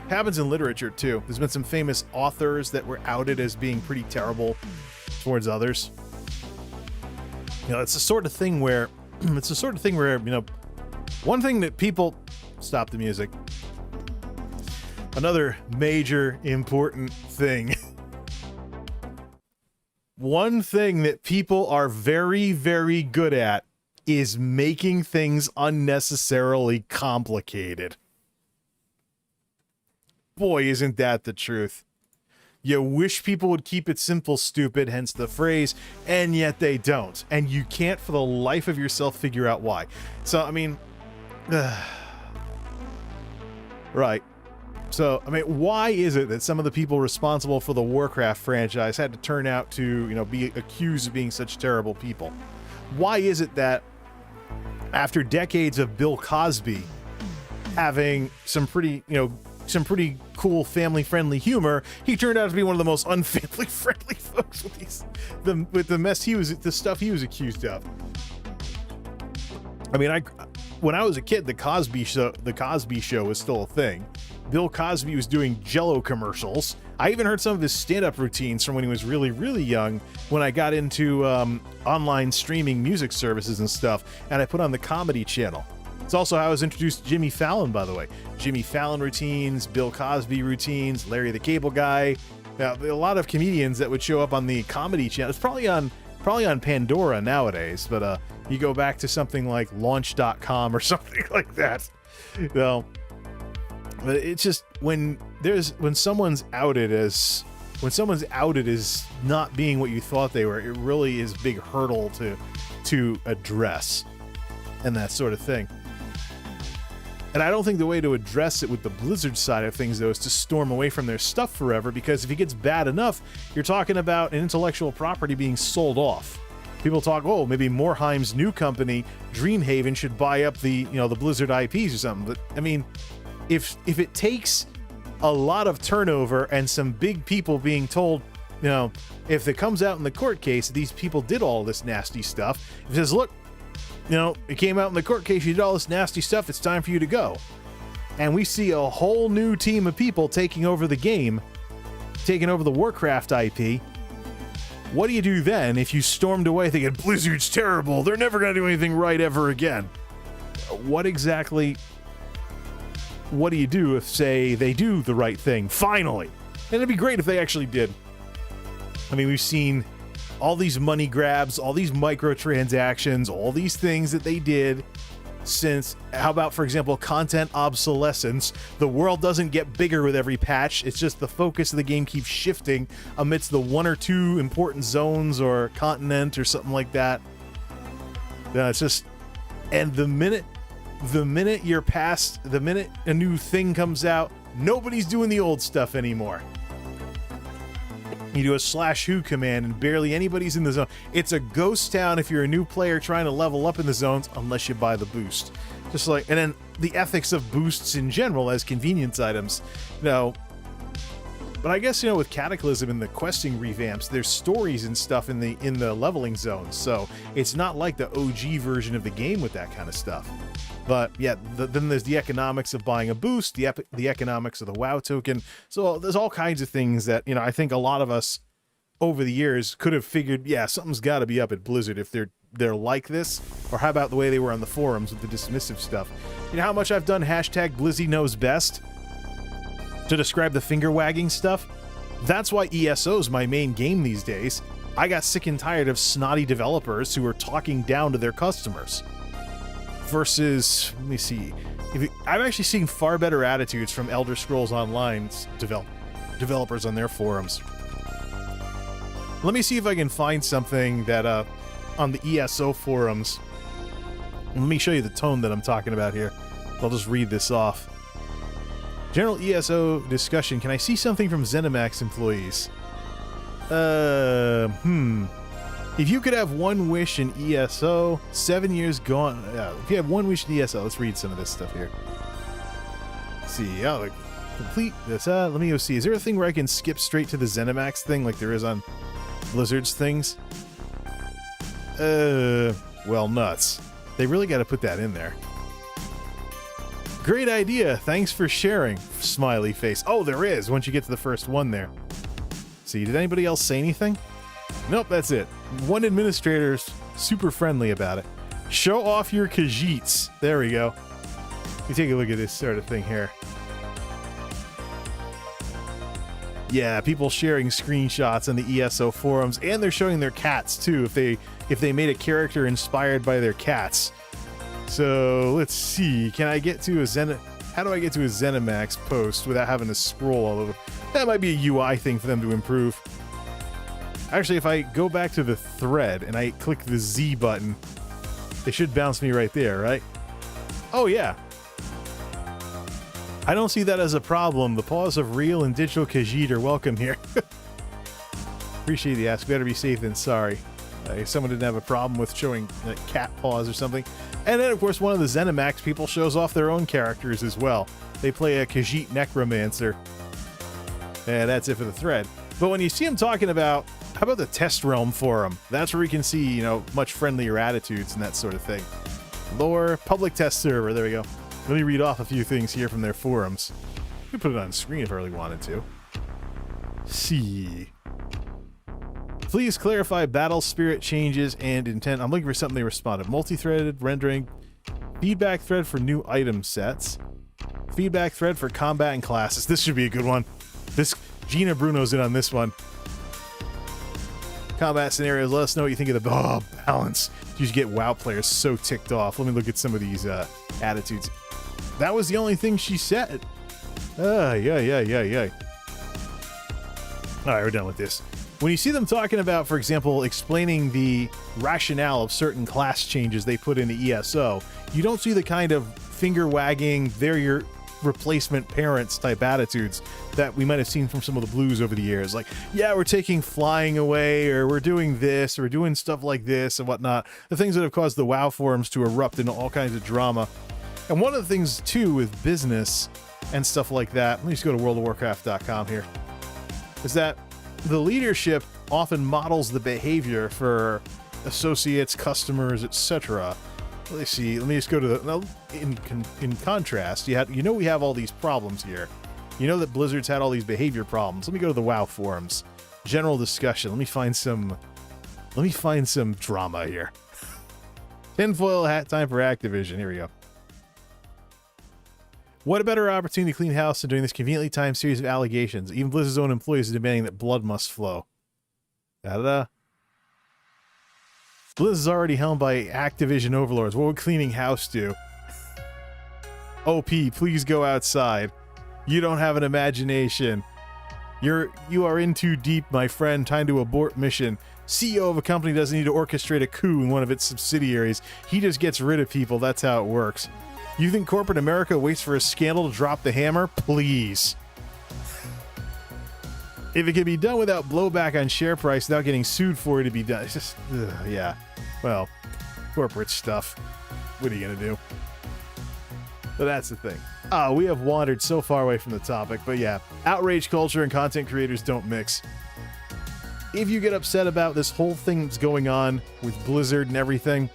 Happens in literature too. There's been some famous authors that were outed as being pretty terrible towards others. It's the sort of thing where one thing that people... Stop the music. Another major important thing. One thing that people are very, very good at is making things unnecessarily complicated. Boy, isn't that the truth. You wish people would keep it simple, stupid, hence the phrase, and yet they don't. And you can't for the life of yourself figure out why. So, I mean... right. So, I mean, why is it that some of the people responsible for the Warcraft franchise had to turn out to, be accused of being such terrible people? Why is it that after decades of Bill Cosby having some pretty cool family-friendly humor, he turned out to be one of the most unfamily-friendly folks with the stuff he was accused of? I mean, when I was a kid, the Cosby Show was still a thing. Bill Cosby was doing Jell-O commercials. I even heard some of his stand-up routines from when he was really, really young, when I got into online streaming music services and stuff, and I put on the Comedy Channel. It's also how I was introduced to Jimmy Fallon, by the way. Jimmy Fallon routines, Bill Cosby routines, Larry the Cable Guy. Now, a lot of comedians that would show up on the comedy channel. It's probably on Pandora nowadays, but you go back to something like launch.com or something like that. But it's just when someone's outed as not being what you thought they were, it really is a big hurdle to address and that sort of thing. And I don't think the way to address it with the Blizzard side of things, though, is to storm away from their stuff forever, because if it gets bad enough, you're talking about an intellectual property being sold off. People talk, oh, maybe Morheim's new company, Dreamhaven, should buy up the Blizzard IPs or something. But I mean, if it takes a lot of turnover and some big people being told, if it comes out in the court case, these people did all this nasty stuff, it says, look, it came out in the court case, you did all this nasty stuff, it's time for you to go. And we see a whole new team of people taking over the game, taking over the Warcraft IP. What do you do then if you stormed away thinking, Blizzard's terrible, they're never going to do anything right ever again? What do you do if, say, they do the right thing, finally? And it'd be great if they actually did. I mean, we've seen all these money grabs, all these microtransactions, all these things that they did since, how about, for example, content obsolescence? The world doesn't get bigger with every patch. It's just the focus of the game keeps shifting amidst the one or two important zones or continent or something like that. It's just, and the minute you're past, the minute a new thing comes out, nobody's doing the old stuff anymore. You do a /who command and barely anybody's in the zone. It's a ghost town if you're a new player trying to level up in the zones, unless you buy the boost. Just like, and then the ethics of boosts in general as convenience items. But I guess, with Cataclysm and the questing revamps, there's stories and stuff in the leveling zones. So it's not like the OG version of the game with that kind of stuff. But yeah, then there's the economics of buying a boost, the economics of the WoW token. So there's all kinds of things that, I think a lot of us over the years could have figured, yeah, something's got to be up at Blizzard if they're like this. Or how about the way they were on the forums with the dismissive stuff? You know how much I've done #Blizzy knows best to describe the finger wagging stuff? That's why ESO's my main game these days. I got sick and tired of snotty developers who are talking down to their customers. Versus, let me see, I've actually seen far better attitudes from Elder Scrolls Online's developers on their forums. Let me see if I can find something that on the ESO forums. Let me show you the tone that I'm talking about here. I'll just read this off. General ESO discussion. Can I see something from ZeniMax employees? If you could have one wish in ESO, 7 years gone. If you have one wish in ESO, let's read some of this stuff here. Let's see. Complete this. Let me go see. Is there a thing where I can skip straight to the ZeniMax thing like there is on Blizzard's things? Well, nuts. They really got to put that in there. Great idea. Thanks for sharing. Smiley face. Oh, there is. Once you get to the first one there. See, did anybody else say anything? Nope, that's it. One administrator's super friendly about it. Show off your Khajiits. There we go. Let me take a look at this sort of thing here. Yeah, people sharing screenshots on the ESO forums, and they're showing their cats too, if they made a character inspired by their cats. So let's see. Can I get to how do I get to a ZeniMax post without having to scroll all over? That might be a UI thing for them to improve. Actually, if I go back to the thread and I click the Z button, they should bounce me right there, right? Oh, yeah. I don't see that as a problem. The paws of real and digital Khajiit are welcome here. Appreciate the ask. Better be safe than sorry. If someone didn't have a problem with showing cat paws or something. And then, of course, one of the ZeniMax people shows off their own characters as well. They play a Khajiit necromancer. And that's it for the thread. But when you see them talking about, how about the Test Realm forum? That's where you can see, much friendlier attitudes and that sort of thing. Lore, public test server, there we go. Let me read off a few things here from their forums. I could put it on screen if I really wanted to. See. Please clarify battle spirit changes and intent. I'm looking for something they responded. Multi-threaded rendering. Feedback thread for new item sets. Feedback thread for combat and classes. This should be a good one. Gina Bruno's in on this one. Combat scenarios, let us know what you think of the balance. You get WoW players so ticked off. Let me look at some of these attitudes. That was the only thing she said. Yeah. All right, we're done with this. When you see them talking about, for example, explaining the rationale of certain class changes they put into ESO, you don't see the kind of finger-wagging, they're your replacement parents type attitudes that we might have seen from some of the blues over the years. Like, yeah, we're taking flying away, or we're doing this, or we're doing stuff like this and whatnot. The things that have caused the WoW forums to erupt into all kinds of drama. And one of the things, too, with business and stuff like that, let me just go to worldofwarcraft.com here, is that the leadership often models the behavior for associates, customers, etc. Let's see. Let me just go to the. In contrast, you know we have all these problems here. You know that Blizzard's had all these behavior problems. Let me go to the WoW forums. General discussion. Let me find some drama here. Tinfoil hat time for Activision. Here we go. What a better opportunity to clean house than during this conveniently timed series of allegations. Even Blizzard's own employees are demanding that blood must flow. Da-da-da. Blizzard's already helmed by Activision overlords. What would cleaning house do? OP, please go outside. You don't have an imagination. You are in too deep, my friend. Time to abort mission. CEO of a company doesn't need to orchestrate a coup in one of its subsidiaries. He just gets rid of people. That's how it works. You think corporate America waits for a scandal to drop the hammer? Please. If it can be done without blowback on share price, without getting sued for it to be done, it's just, yeah. Well, corporate stuff. What are you going to do? But that's the thing. We have wandered so far away from the topic, but yeah, outrage culture and content creators don't mix. If you get upset about this whole thing that's going on with Blizzard and everything,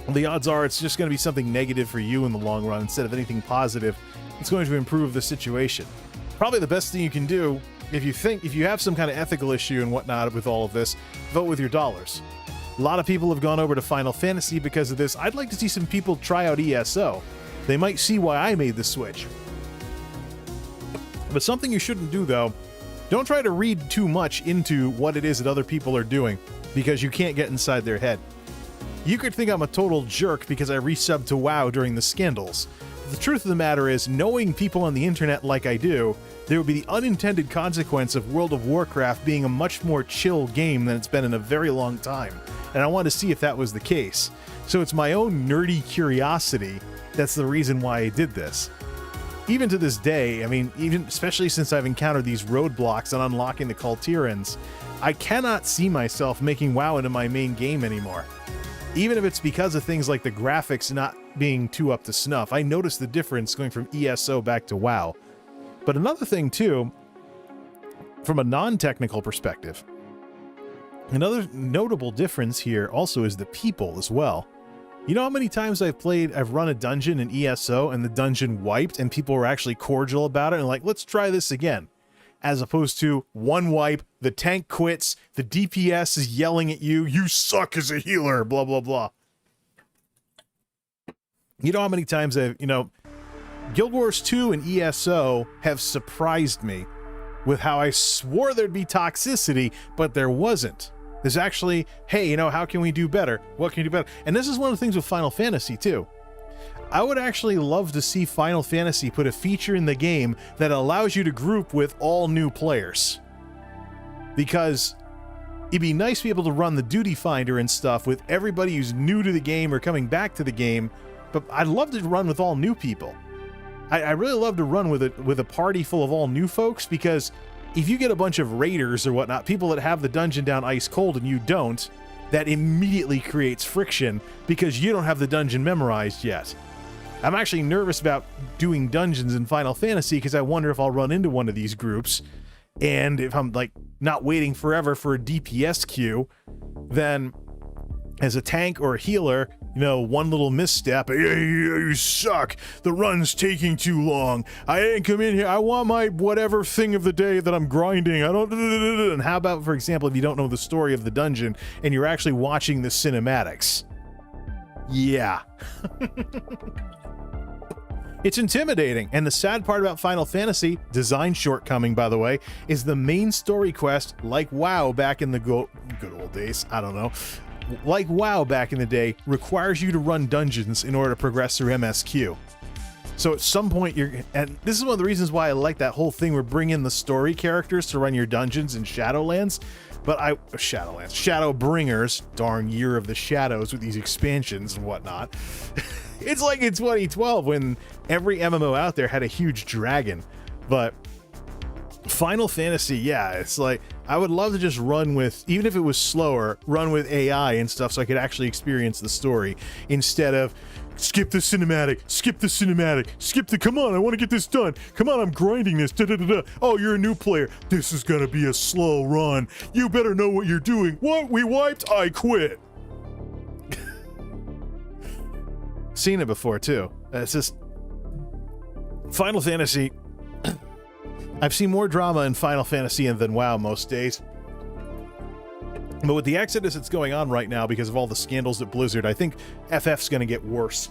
the odds are it's just going to be something negative for you in the long run instead of anything positive. It's going to improve the situation. Probably the best thing you can do, if you have some kind of ethical issue and whatnot with all of this, vote with your dollars. A lot of people have gone over to Final Fantasy because of this. I'd like to see some people try out ESO. They might see why I made the switch. But something you shouldn't do, though, don't try to read too much into what it is that other people are doing, because you can't get inside their head. You could think I'm a total jerk because I resubbed to WoW during the scandals. But the truth of the matter is, knowing people on the internet like I do, there would be the unintended consequence of World of Warcraft being a much more chill game than it's been in a very long time. And I wanted to see if that was the case. So it's my own nerdy curiosity that's the reason why I did this. Even to this day, I mean, even especially since I've encountered these roadblocks on unlocking the Cultirans, I cannot see myself making WoW into my main game anymore. Even if it's because of things like the graphics not being too up to snuff. I noticed the difference going from ESO back to WoW. But another thing too, from a non-technical perspective, another notable difference here also is the people as well. You know how many times I've run a dungeon in ESO and the dungeon wiped and people were actually cordial about it and like, let's try this again. As opposed to one wipe, the tank quits, the DPS is yelling at you, you suck as a healer, blah, blah, blah. You know how many times Guild Wars 2 and ESO have surprised me with how I swore there'd be toxicity, but there wasn't. There's actually, hey, how can we do better? What can you do better? And this is one of the things with Final Fantasy, too. I would actually love to see Final Fantasy put a feature in the game that allows you to group with all new players. Because it'd be nice to be able to run the duty finder and stuff with everybody who's new to the game or coming back to the game, but I'd love to run with all new people. I really love to run with a party full of all new folks, because if you get a bunch of raiders or whatnot, people that have the dungeon down ice cold and you don't, that immediately creates friction because you don't have the dungeon memorized yet. I'm actually nervous about doing dungeons in Final Fantasy because I wonder if I'll run into one of these groups, and if I'm like not waiting forever for a DPS queue, then as a tank or a healer, one little misstep, you suck, the run's taking too long, I didn't come in here, I want my whatever thing of the day that I'm grinding, and how about, for example, if you don't know the story of the dungeon and you're actually watching the cinematics? Yeah. It's intimidating, and the sad part about Final Fantasy, design shortcoming by the way, is the main story quest, like WoW back in the good old days, I don't know, like WoW back in the day, requires you to run dungeons in order to progress through MSQ. So at some point and this is one of the reasons why I like that whole thing where bring in the story characters to run your dungeons in Shadowlands, Shadowbringers, darn Year of the Shadows with these expansions and whatnot. It's like in 2012 when every MMO out there had a huge dragon, but Final Fantasy, yeah, it's like I would love to just run with, even if it was slower, run with AI and stuff so I could actually experience the story instead of skip the cinematic, come on, I want to get this done. Come on, I'm grinding this. Oh, you're a new player. This is going to be a slow run. You better know what you're doing. What? We wiped? I quit. Seen it before too. It's just Final Fantasy. I've seen more drama in Final Fantasy than WoW most days. But with the exodus that's going on right now because of all the scandals at Blizzard, I think FF's going to get worse.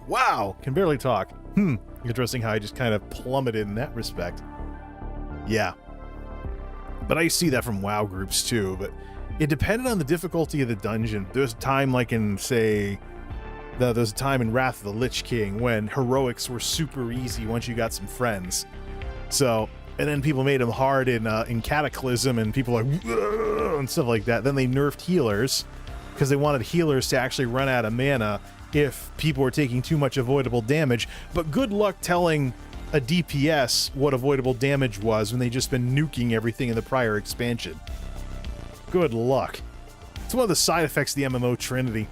Wow, can barely talk. Interesting how I just kind of plummeted in that respect. Yeah. But I see that from WoW groups too, but it depended on the difficulty of the dungeon. There's a time like in, say, there's a time in Wrath of the Lich King when heroics were super easy once you got some friends. So, and then people made them hard in Cataclysm, and people like, and stuff like that. Then they nerfed healers because they wanted healers to actually run out of mana if people were taking too much avoidable damage. But good luck telling a DPS what avoidable damage was when they just been nuking everything in the prior expansion. Good luck. It's one of the side effects of the MMO Trinity.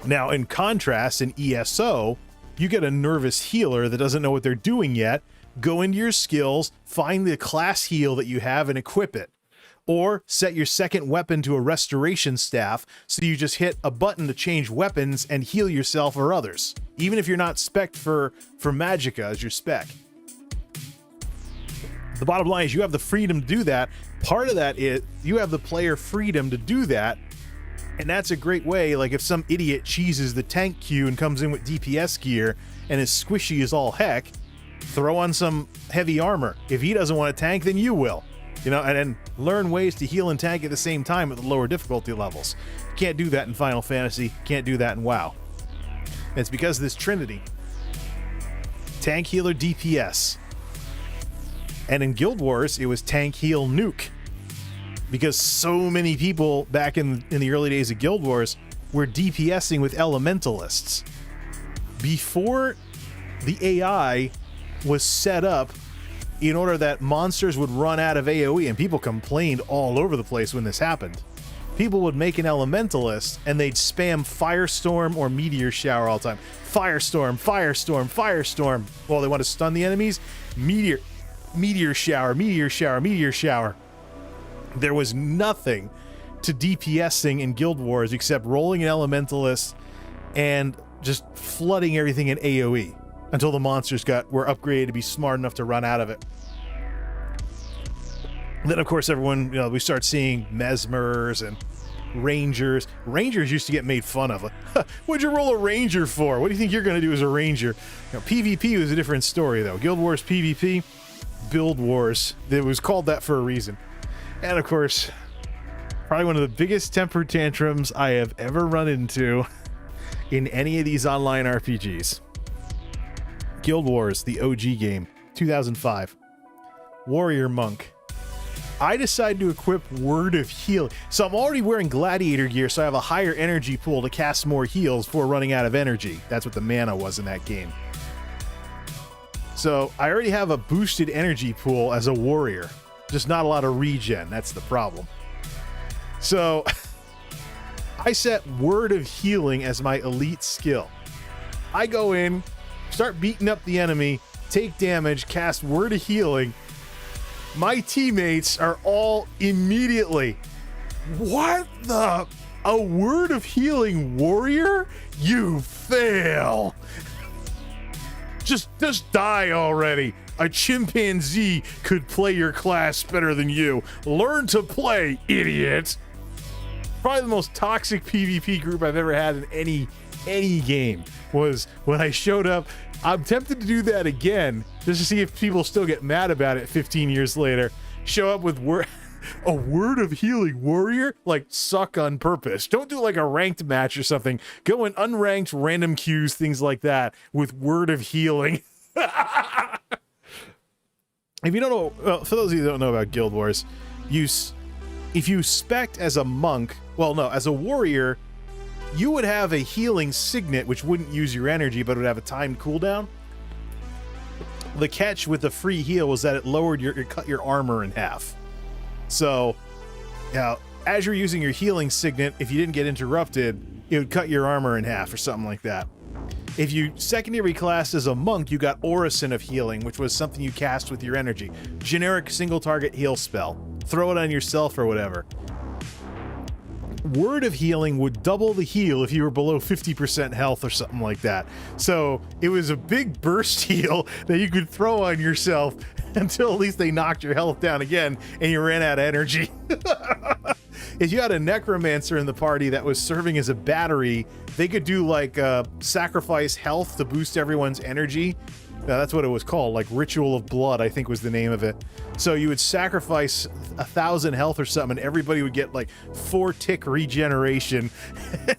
Now, in contrast, in ESO, you get a nervous healer that doesn't know what they're doing yet. Go into your skills, find the class heal that you have and equip it. Or set your second weapon to a restoration staff so you just hit a button to change weapons and heal yourself or others. Even if you're not spec'd for Magicka as your spec. The bottom line is you have the freedom to do that. Part of that is you have the player freedom to do that. And that's a great way, like if some idiot cheeses the tank queue and comes in with DPS gear and is squishy as all heck, throw on some heavy armor. If he doesn't want to tank, then you will. You know, and then learn ways to heal and tank at the same time at the lower difficulty levels. Can't do that in Final Fantasy, can't do that in WoW. And it's because of this trinity. Tank, healer, DPS. And in Guild Wars, it was tank, heal, nuke. Because so many people back in the early days of Guild Wars were DPSing with elementalists. Before the AI was set up in order that monsters would run out of AoE, and people complained all over the place when this happened. People would make an elementalist and they'd spam Firestorm or Meteor Shower all the time. Firestorm, Firestorm, Firestorm. Well, they want to stun the enemies. Meteor Shower, Meteor Shower, Meteor Shower. There was nothing to DPSing in Guild Wars except rolling an elementalist and just flooding everything in AoE until the monsters were upgraded to be smart enough to run out of it. Then, of course, everyone, we start seeing Mesmers and Rangers. Rangers used to get made fun of. What'd you roll a Ranger for? What do you think you're going to do as a Ranger? PvP was a different story, though. Guild Wars PvP, Build Wars. It was called that for a reason. And, of course, probably one of the biggest temper tantrums I have ever run into in any of these online RPGs. Guild Wars, the OG game, 2005. Warrior Monk. I decided to equip Word of Healing. So I'm already wearing Gladiator gear, so I have a higher energy pool to cast more heals before running out of energy. That's what the mana was in that game. So I already have a boosted energy pool as a warrior. Just not a lot of regen. That's the problem. So I set Word of Healing as my elite skill. I go in, start beating up the enemy, take damage, cast Word of Healing. My teammates are all immediately, what the? A Word of Healing warrior? You fail. Just die already. A chimpanzee could play your class better than you. Learn to play, idiot. Probably the most toxic PvP group I've ever had in any any game was when I showed up. I'm tempted to do that again just to see if people still get mad about it 15 years later. Show up with a word of healing warrior, like suck on purpose. Don't do like a ranked match or something. Go in unranked random queues, things like that, with word of healing. If you don't know, well, for those of you who don't know about Guild Wars, if you spect as a monk, well, no, as a warrior, you would have a healing signet, which wouldn't use your energy, but would have a timed cooldown. The catch with the free heal was that it cut your armor in half. So, as you're using your healing signet, if you didn't get interrupted, it would cut your armor in half or something like that. If you secondary classed as a monk, you got Orison of Healing, which was something you cast with your energy. Generic single target heal spell. Throw it on yourself or whatever. Word of Healing would double the heal if you were below 50% health or something like that. So it was a big burst heal that you could throw on yourself until at least they knocked your health down again and you ran out of energy. If you had a necromancer in the party that was serving as a battery, they could do like sacrifice health to boost everyone's energy. That's what it was called, like Ritual of Blood, I think was the name of it. So you would sacrifice 1,000 health or something, and everybody would get like 4 tick regeneration,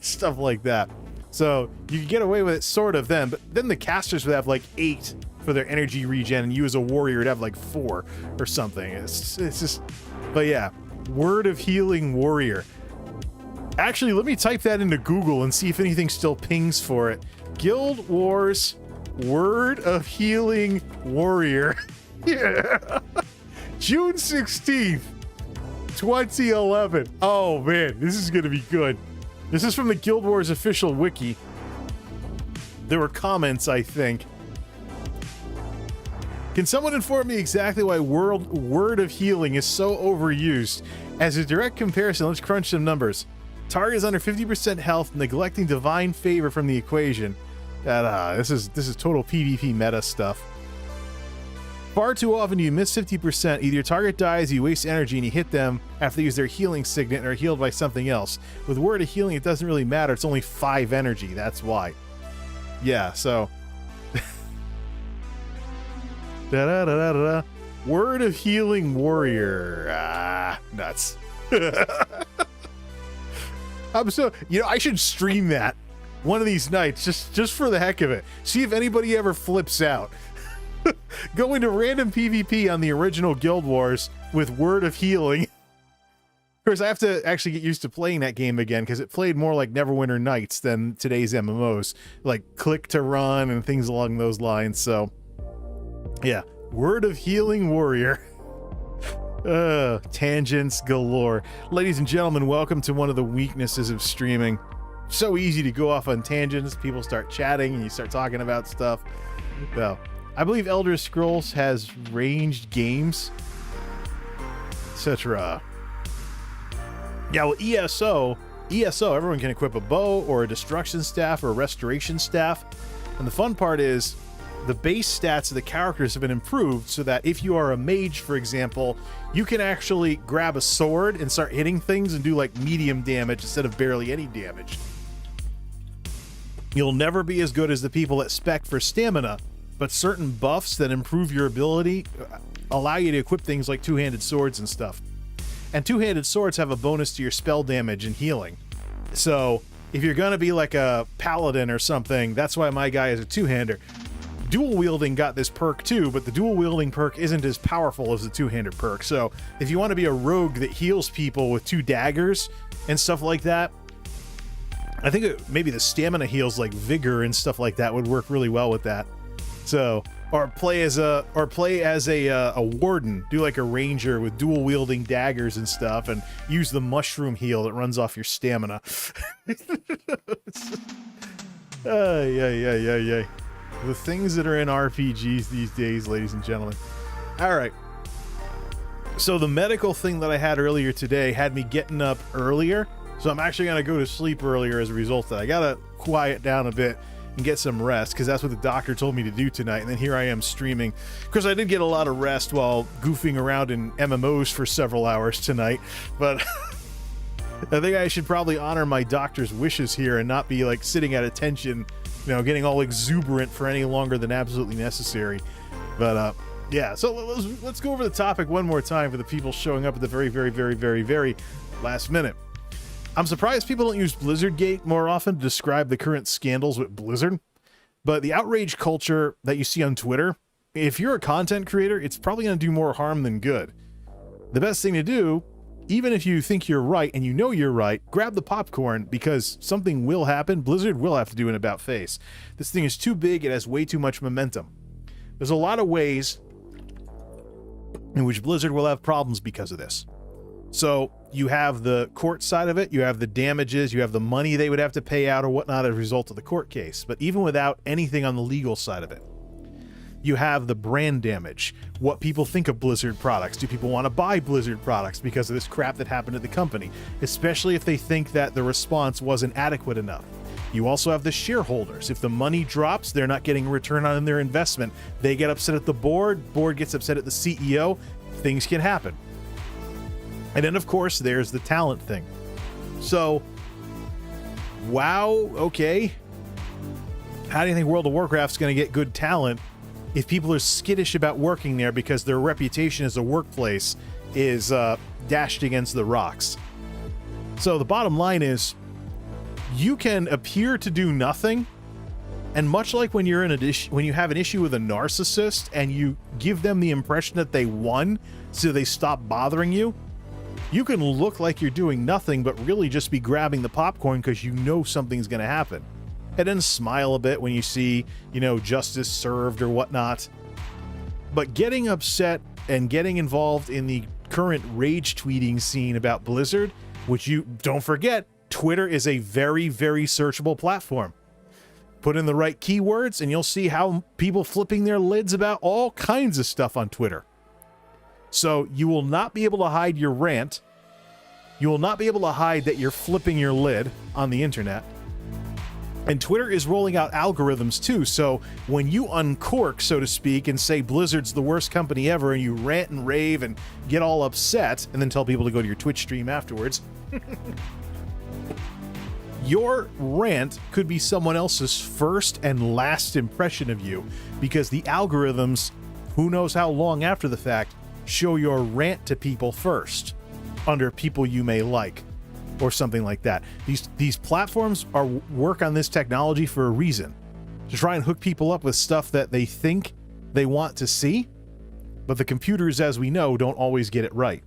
stuff like that. So you could get away with it sort of then, but then the casters would have like 8 for their energy regen, and you as a warrior would have like 4 or something. It's just, but yeah, Word of Healing Warrior. Actually, let me type that into Google and see if anything still pings for it. Guild Wars Word of Healing Warrior. Yeah. June 16th, 2011. Oh man, this is gonna be good. This is from the Guild Wars official wiki. There were comments, I think. Can someone inform me exactly why Word of Healing is so overused? As a direct comparison, let's crunch some numbers. Target is under 50% health, neglecting divine favor from the equation. This is total PvP meta stuff. Far too often you miss 50%. Either your target dies, you waste energy, and you hit them after they use their healing signet and are healed by something else. With Word of Healing, it doesn't really matter. It's only 5 energy. That's why. Yeah, so... Da-da-da-da-da. Word of Healing Warrior. Nuts. I'm so... I should stream that one of these nights, just for the heck of it. See if anybody ever flips out. Go into random PvP on the original Guild Wars with Word of Healing. Of course, I have to actually get used to playing that game again, because it played more like Neverwinter Nights than today's MMOs. Like click to run and things along those lines, so... yeah, Word of Healing Warrior. Tangents galore. Ladies and gentlemen, welcome to one of the weaknesses of streaming. So easy to go off on tangents. People start chatting and you start talking about stuff. Well, I believe Elder Scrolls has ranged games, etc. Yeah, well, ESO, everyone can equip a bow or a destruction staff or a restoration staff. And the fun part is the base stats of the characters have been improved so that if you are a mage, for example, you can actually grab a sword and start hitting things and do like medium damage instead of barely any damage. You'll never be as good as the people that spec for stamina, but certain buffs that improve your ability allow you to equip things like two-handed swords and stuff. And two-handed swords have a bonus to your spell damage and healing. So if you're going to be like a paladin or something, that's why my guy is a two-hander. Dual wielding got this perk too, but the dual wielding perk isn't as powerful as the two-handed perk. So if you want to be a rogue that heals people with 2 daggers and stuff like that, I think maybe the stamina heals like vigor and stuff like that would work really well with that. So, or play as a warden, do like a ranger with dual wielding daggers and stuff, and use the mushroom heal that runs off your stamina. Yeah. The things that are in RPGs these days, ladies and gentlemen. All right. So the medical thing that I had earlier today had me getting up earlier. So I'm actually going to go to sleep earlier as a result of that. I got to quiet down a bit and get some rest, because that's what the doctor told me to do tonight. And then here I am streaming. Of course, I did get a lot of rest while goofing around in MMOs for several hours tonight. But I think I should probably honor my doctor's wishes here and not be like sitting at attention, you know, getting all exuberant for any longer than absolutely necessary. But yeah, so let's go over the topic one more time for the people showing up at the very last minute. I'm surprised people don't use Blizzardgate more often to describe the current scandals with Blizzard, but the outrage culture that you see on Twitter, if you're a content creator, it's probably going to do more harm than good. The best thing to do, even if you think you're right and you know you're right, grab the popcorn, because something will happen. Blizzard will have to do an about face. This thing is too big. It has way too much momentum. There's a lot of ways in which Blizzard will have problems because of this. So you have the court side of it, you have the damages, you have the money they would have to pay out or whatnot as a result of the court case. But even without anything on the legal side of it, you have the brand damage. What people think of Blizzard products. Do people want to buy Blizzard products because of this crap that happened at the company? Especially if they think that the response wasn't adequate enough. You also have the shareholders. If the money drops, they're not getting a return on their investment. They get upset at the board gets upset at the CEO. Things can happen. And then, of course, there's the talent thing. So, wow, okay. How do you think World of Warcraft's going to get good talent if people are skittish about working there because their reputation as a workplace is dashed against the rocks? So the bottom line is, you can appear to do nothing, and much like when you're when you have an issue with a narcissist and you give them the impression that they won so they stop bothering you, you can look like you're doing nothing but really just be grabbing the popcorn because you know something's going to happen. And then smile a bit when you see, you know, justice served or whatnot. But getting upset and getting involved in the current rage tweeting scene about Blizzard, which you don't forget, Twitter is a very searchable platform. Put in the right keywords and you'll see how people flipping their lids about all kinds of stuff on Twitter. So you will not be able to hide your rant. You will not be able to hide that you're flipping your lid on the internet. And Twitter is rolling out algorithms too, so when you uncork, so to speak, and say Blizzard's the worst company ever, and you rant and rave and get all upset, and then tell people to go to your Twitch stream afterwards, your rant could be someone else's first and last impression of you, because the algorithms, who knows how long after the fact, show your rant to people first, under people you may like. Or something like that. These platforms work on this technology for a reason, to try and hook people up with stuff that they think they want to see, but the computers, as we know, don't always get it right.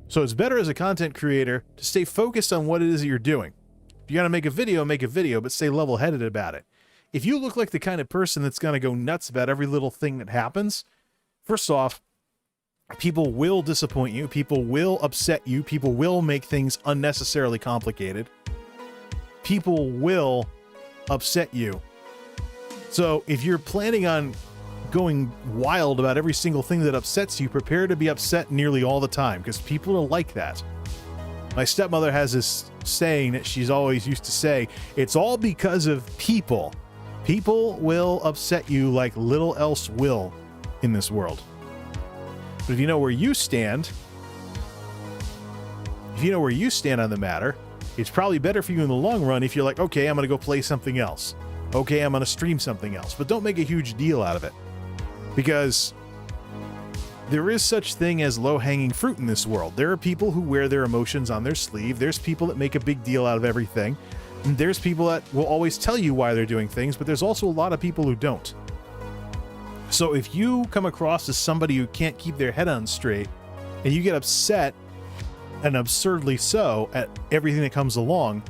So it's better as a content creator to stay focused on what it is that you're doing. If you gotta make a video, but stay level-headed about it. If you look like the kind of person that's gonna go nuts about every little thing that happens, first off, people will disappoint you, people will upset you, people will make things unnecessarily complicated. People will upset you. So if you're planning on going wild about every single thing that upsets you, prepare to be upset nearly all the time, because people are like that. My stepmother has this saying that she's always used to say, it's all because of people. People will upset you like little else will in this world. But if you know where you stand, on the matter, it's probably better for you in the long run if you're like, okay, I'm going to go play something else. Okay, I'm going to stream something else. But don't make a huge deal out of it. Because there is such thing as low-hanging fruit in this world. There are people who wear their emotions on their sleeve. There's people that make a big deal out of everything. And there's people that will always tell you why they're doing things, but there's also a lot of people who don't. So if you come across as somebody who can't keep their head on straight, and you get upset, and absurdly so, at everything that comes along,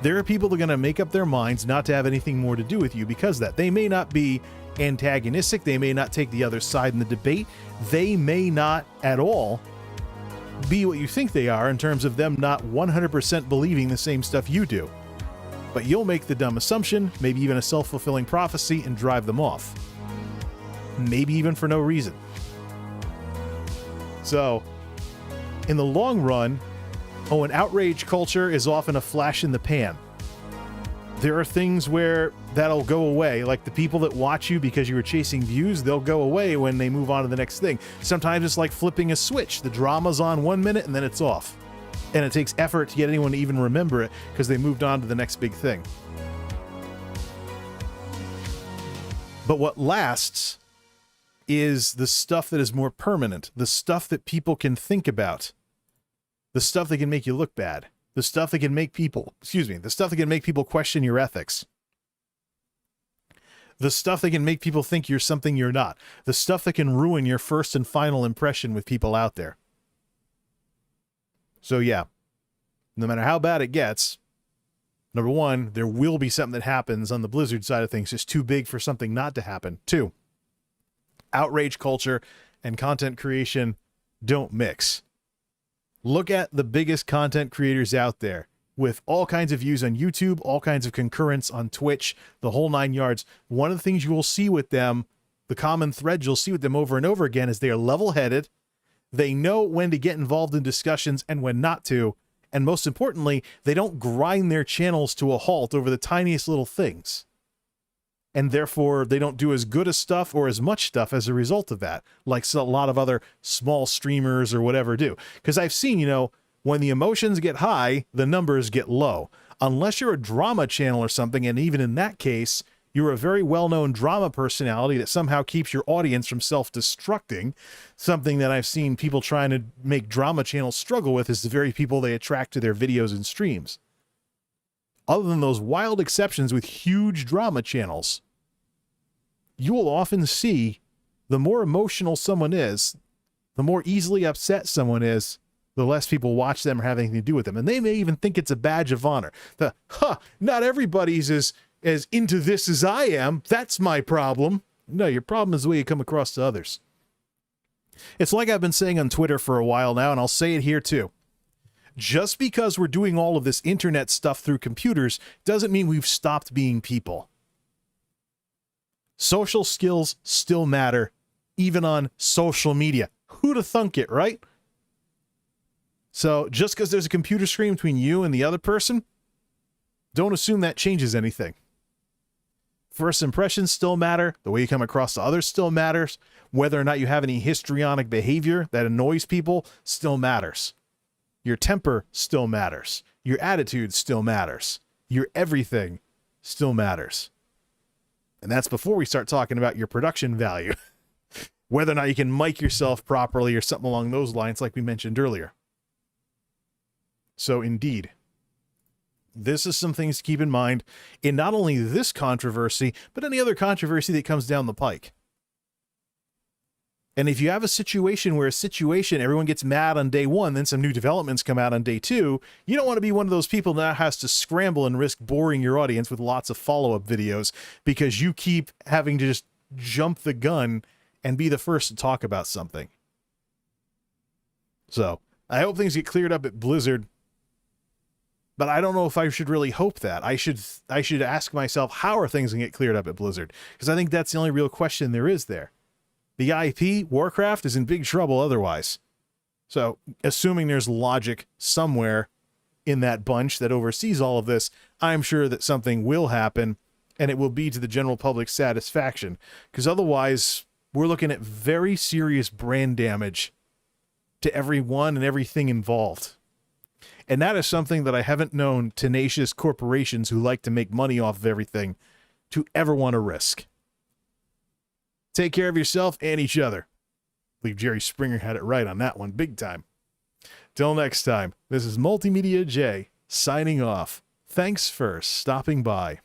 there are people that are going to make up their minds not to have anything more to do with you because of that. They may not be antagonistic, they may not take the other side in the debate, they may not at all be what you think they are in terms of them not 100% believing the same stuff you do. But you'll make the dumb assumption, maybe even a self-fulfilling prophecy, and drive them off. Maybe even for no reason. So, in the long run, an outrage culture is often a flash in the pan. There are things where that'll go away, like the people that watch you because you were chasing views, they'll go away when they move on to the next thing. Sometimes it's like flipping a switch. The drama's on 1 minute and then it's off. And it takes effort to get anyone to even remember it because they moved on to the next big thing. But what lasts is the stuff that is more permanent, the stuff that people can think about, the stuff that can make you look bad, the stuff that can make people, the stuff that can make people question your ethics, the stuff that can make people think you're something you're not, the stuff that can ruin your first and final impression with people out there. So yeah, no matter how bad it gets, number one, there will be something that happens on the Blizzard side of things just too big for something not to happen. Two, outrage culture and content creation don't mix. Look at the biggest content creators out there with all kinds of views on YouTube, all kinds of concurrence on Twitch, the whole 9 yards. One of the things you will see with them, the common thread you'll see with them over and over again, is they are level-headed. They know when to get involved in discussions and when not to. And most importantly, they don't grind their channels to a halt over the tiniest little things. And therefore, they don't do as good as stuff or as much stuff as a result of that, like a lot of other small streamers or whatever do. Because I've seen, when the emotions get high, the numbers get low. Unless you're a drama channel or something, and even in that case, you're a very well-known drama personality that somehow keeps your audience from self-destructing. Something that I've seen people trying to make drama channels struggle with is the very people they attract to their videos and streams. Other than those wild exceptions with huge drama channels, you will often see the more emotional someone is, the more easily upset someone is, the less people watch them or have anything to do with them. And they may even think it's a badge of honor. Not everybody's as into this as I am. That's my problem. No, your problem is the way you come across to others. It's like I've been saying on Twitter for a while now, and I'll say it here too. Just because we're doing all of this internet stuff through computers doesn't mean we've stopped being people. Social skills still matter, even on social media. Who'd have thunk it, right? So just because there's a computer screen between you and the other person, don't assume that changes anything. First impressions still matter. The way you come across to others still matters. Whether or not you have any histrionic behavior that annoys people still matters. Your temper still matters. Your attitude still matters. Your everything still matters. And that's before we start talking about your production value. Whether or not you can mic yourself properly or something along those lines like we mentioned earlier. So indeed, this is some things to keep in mind in not only this controversy, but any other controversy that comes down the pike. And if you have a situation where everyone gets mad on day one, then some new developments come out on day two, you don't want to be one of those people that has to scramble and risk boring your audience with lots of follow-up videos because you keep having to just jump the gun and be the first to talk about something. So, I hope things get cleared up at Blizzard. But I don't know if I should really hope that. I should ask myself, how are things going to get cleared up at Blizzard? Because I think that's the only real question there is there. The IP, Warcraft, is in big trouble otherwise. So, assuming there's logic somewhere in that bunch that oversees all of this, I'm sure that something will happen, and it will be to the general public's satisfaction. Because otherwise, we're looking at very serious brand damage to everyone and everything involved. And that is something that I haven't known tenacious corporations who like to make money off of everything to ever want to risk. Take care of yourself and each other. I believe Jerry Springer had it right on that one, big time. Till next time, this is MultimediaJay signing off. Thanks for stopping by.